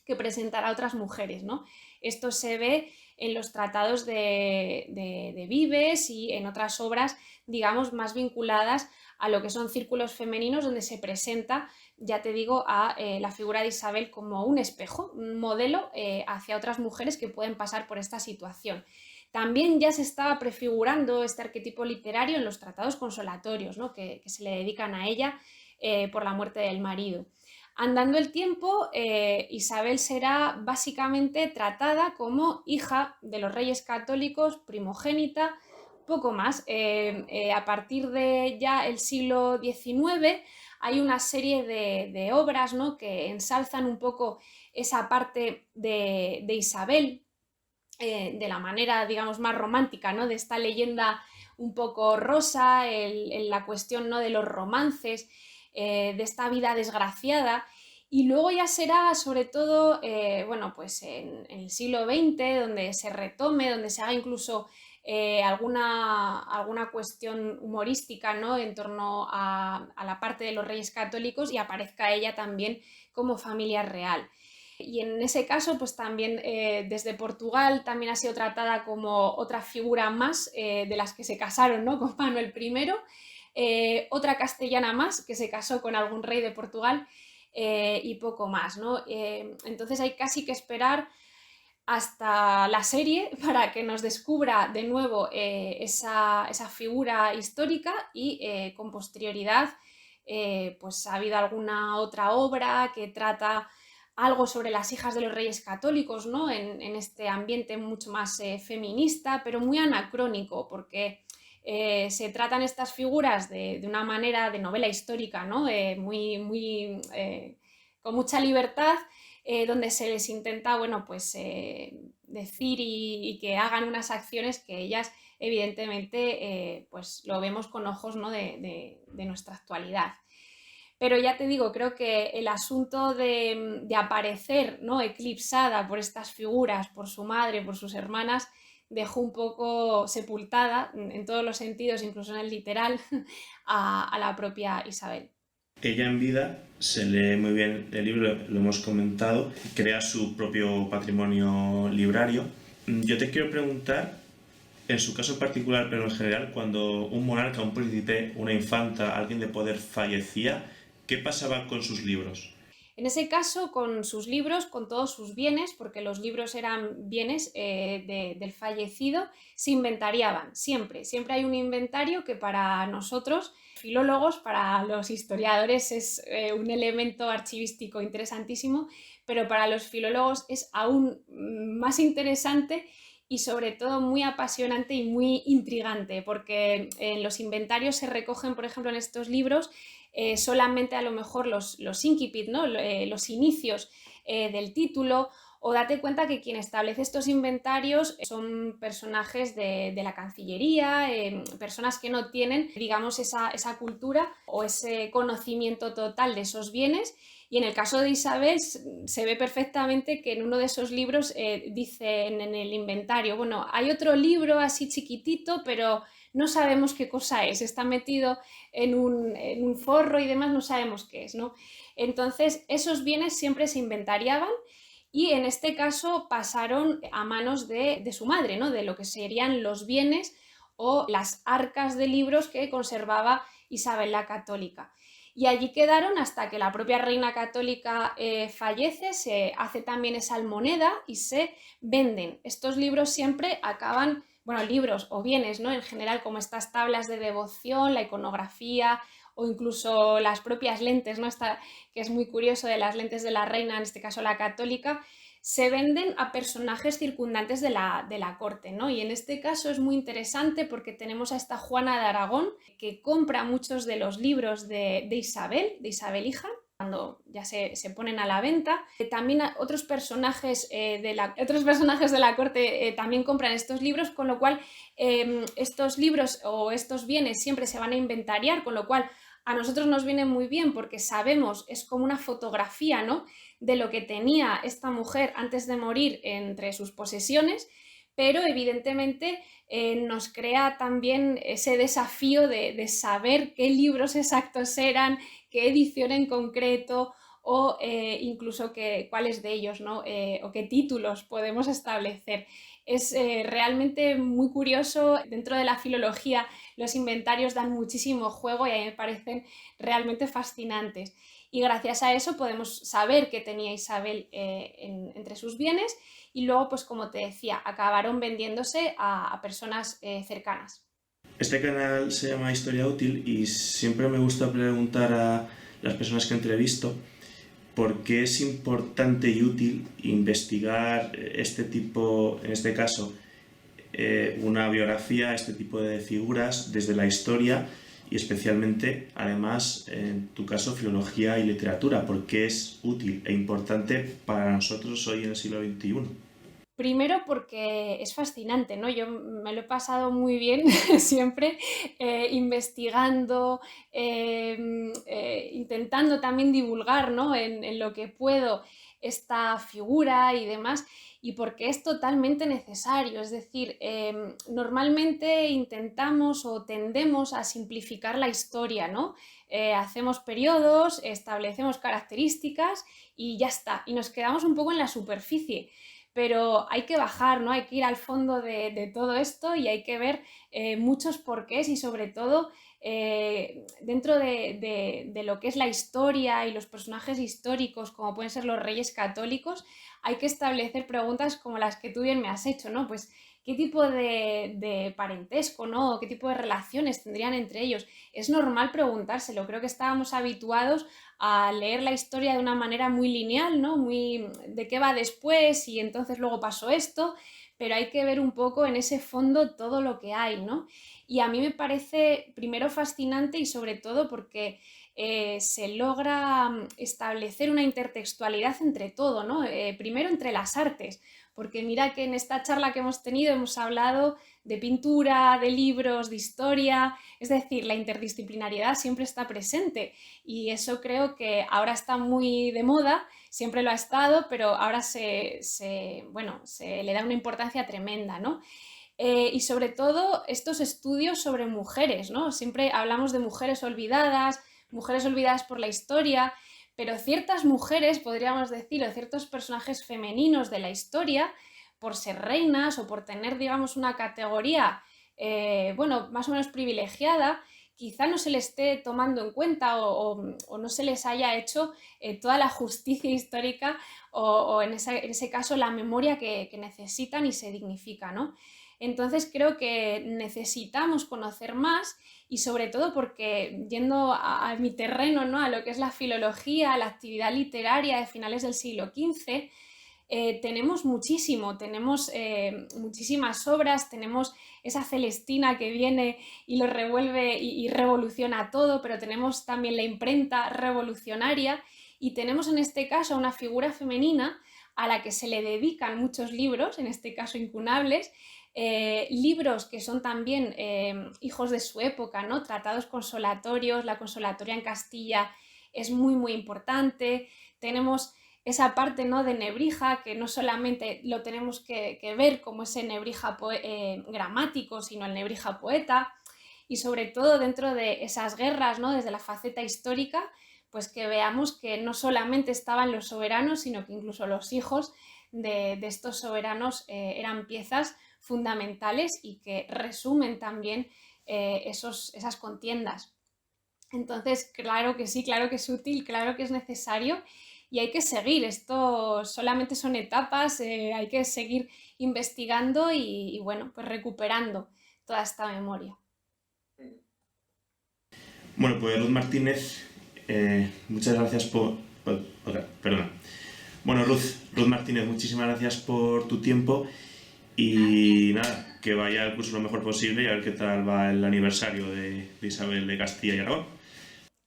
que presentará a otras mujeres, ¿no? Esto se ve en los tratados de Vives y en otras obras, digamos, más vinculadas a lo que son círculos femeninos, donde se presenta, ya te digo, a la figura de Isabel como un espejo, un modelo hacia otras mujeres que pueden pasar por esta situación. También ya se estaba prefigurando este arquetipo literario en los tratados consolatorios, ¿no? que se le dedican a ella por la muerte del marido. Andando el tiempo, Isabel será básicamente tratada como hija de los reyes católicos, primogénita, poco más. A partir de ya el siglo XIX hay una serie de obras, ¿no? que ensalzan un poco esa parte de Isabel de la manera, digamos, más romántica, ¿no? de esta leyenda un poco rosa, la cuestión, ¿no? de los romances, de esta vida desgraciada. Y luego ya será sobre todo pues en el siglo XX donde se retome, donde se haga incluso alguna cuestión humorística, ¿no? en torno a la parte de los reyes católicos, y aparezca ella también como familia real. Y en ese caso, pues también desde Portugal también ha sido tratada como otra figura más de las que se casaron, ¿no? con Manuel I, otra castellana más que se casó con algún rey de Portugal y poco más, ¿no? Entonces hay casi que esperar hasta la serie para que nos descubra de nuevo esa figura histórica y con posterioridad pues ha habido alguna otra obra que trata algo sobre las hijas de los reyes católicos, ¿no? En este ambiente mucho más feminista, pero muy anacrónico, porque se tratan estas figuras de una manera de novela histórica, ¿no? Con mucha libertad, donde se les intenta, bueno, pues decir y que hagan unas acciones que ellas evidentemente pues lo vemos con ojos, ¿no? de nuestra actualidad. Pero ya te digo, creo que el asunto de aparecer, ¿no? eclipsada por estas figuras, por su madre, por sus hermanas, dejó un poco sepultada en todos los sentidos, incluso en el literal, a la propia Isabel. Ella en vida se lee muy bien el libro, lo hemos comentado, crea su propio patrimonio librario. Yo te quiero preguntar, en su caso particular, pero en general, cuando un monarca, un príncipe, una infanta, alguien de poder fallecía, ¿qué pasaba con sus libros? En ese caso, con sus libros, con todos sus bienes, porque los libros eran bienes del fallecido, se inventariaban, siempre. Siempre hay un inventario que para nosotros, filólogos, para los historiadores es un elemento archivístico interesantísimo, pero para los filólogos es aún más interesante y sobre todo muy apasionante y muy intrigante, porque en los inventarios se recogen, por ejemplo, en estos libros, solamente a lo mejor los incipit, ¿no? Los inicios del título, o date cuenta que quien establece estos inventarios son personajes de la Cancillería, personas que no tienen, digamos, esa cultura o ese conocimiento total de esos bienes. Y en el caso de Isabel se ve perfectamente que en uno de esos libros dice en el inventario, bueno, hay otro libro así chiquitito, pero no sabemos qué cosa es, está metido en un forro y demás, no sabemos qué es, ¿no? Entonces, esos bienes siempre se inventariaban y en este caso pasaron a manos de su madre, ¿no? De lo que serían los bienes o las arcas de libros que conservaba Isabel la Católica. Y allí quedaron hasta que la propia reina católica fallece, se hace también esa almoneda y se venden. Estos libros siempre acaban, bueno, libros o bienes, ¿no? En general, como estas tablas de devoción, la iconografía o incluso las propias lentes, ¿no? Que es muy curioso de las lentes de la reina, en este caso la católica, se venden a personajes circundantes de la corte, ¿no? Y en este caso es muy interesante porque tenemos a esta Juana de Aragón que compra muchos de los libros de Isabel hija, cuando ya se ponen a la venta. También otros personajes de la corte también compran estos libros, con lo cual estos libros o estos bienes siempre se van a inventariar, con lo cual a nosotros nos viene muy bien porque sabemos, es como una fotografía, ¿no? de lo que tenía esta mujer antes de morir entre sus posesiones, pero evidentemente nos crea también ese desafío de saber qué libros exactos eran, qué edición en concreto o incluso cuáles de ellos, ¿no? O qué títulos podemos establecer. Es realmente muy curioso. Dentro de la filología los inventarios dan muchísimo juego y a mí me parecen realmente fascinantes. Y gracias a eso podemos saber qué tenía Isabel entre sus bienes y luego, pues como te decía, acabaron vendiéndose a personas cercanas. Este canal se llama Historia Útil y siempre me gusta preguntar a las personas que entrevisto por qué es importante y útil investigar este tipo, en este caso, una biografía, este tipo de figuras desde la historia y especialmente, además, en tu caso, filología y literatura, porque es útil e importante para nosotros hoy en el siglo XXI. Primero porque es fascinante, ¿no? Yo me lo he pasado muy bien siempre investigando, intentando también divulgar, ¿no? en lo que puedo esta figura y demás, y porque es totalmente necesario. Es decir, normalmente intentamos o tendemos a simplificar la historia, ¿no? Hacemos periodos, establecemos características y ya está, y nos quedamos un poco en la superficie. Pero hay que bajar, ¿no? Hay que ir al fondo de todo esto y hay que ver muchos porqués y sobre todo dentro de lo que es la historia y los personajes históricos, como pueden ser los reyes católicos, hay que establecer preguntas como las que tú bien me has hecho, ¿no? Pues, ¿qué tipo de parentesco, ¿no? ¿Qué tipo de relaciones tendrían entre ellos? Es normal preguntárselo. Creo que estábamos habituados a leer la historia de una manera muy lineal, ¿no? Muy de qué va después y entonces luego pasó esto, pero hay que ver un poco en ese fondo todo lo que hay, ¿no? Y a mí me parece primero fascinante y sobre todo porque se logra establecer una intertextualidad entre todo, ¿no? Primero entre las artes, porque mira que en esta charla que hemos tenido hemos hablado de pintura, de libros, de historia, es decir, la interdisciplinariedad siempre está presente y eso creo que ahora está muy de moda, siempre lo ha estado, pero ahora bueno, se le da una importancia tremenda, ¿no? Y sobre todo estos estudios sobre mujeres, ¿no? Siempre hablamos de mujeres olvidadas por la historia, pero ciertas mujeres, podríamos decir, o ciertos personajes femeninos de la historia, por ser reinas o por tener, digamos, una categoría, bueno, más o menos privilegiada, quizá no se les esté tomando en cuenta o no se les haya hecho toda la justicia histórica o en ese caso la memoria que necesitan y se dignifica, ¿no? Entonces creo que necesitamos conocer más y sobre todo porque yendo a mi terreno, ¿no? A lo que es la filología, la actividad literaria de finales del siglo XV, tenemos muchísimo, tenemos muchísimas obras, tenemos esa Celestina que viene y lo revuelve y revoluciona todo, pero tenemos también la imprenta revolucionaria y tenemos en este caso una figura femenina a la que se le dedican muchos libros, en este caso incunables, libros que son también hijos de su época, ¿no? Tratados consolatorios, la consolatoria en Castilla es muy muy importante, tenemos esa parte, ¿no? De Nebrija, que no solamente lo tenemos que ver como ese Nebrija gramático, sino el Nebrija poeta, y sobre todo dentro de esas guerras, ¿no? Desde la faceta histórica, pues que veamos que no solamente estaban los soberanos, sino que incluso los hijos de estos soberanos eran piezas fundamentales y que resumen también esas contiendas. Entonces, claro que sí, claro que es útil, claro que es necesario y hay que seguir. Esto solamente son etapas, hay que seguir investigando y bueno, pues recuperando toda esta memoria. Bueno, pues Ruth Martínez, muchas gracias perdona. Bueno, Ruth Martínez, muchísimas gracias por tu tiempo y nada, que vaya el curso lo mejor posible y a ver qué tal va el aniversario de Isabel de Castilla y Aragón.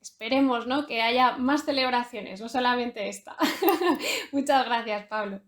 Esperemos, ¿no? Que haya más celebraciones, no solamente esta. Muchas gracias, Pablo.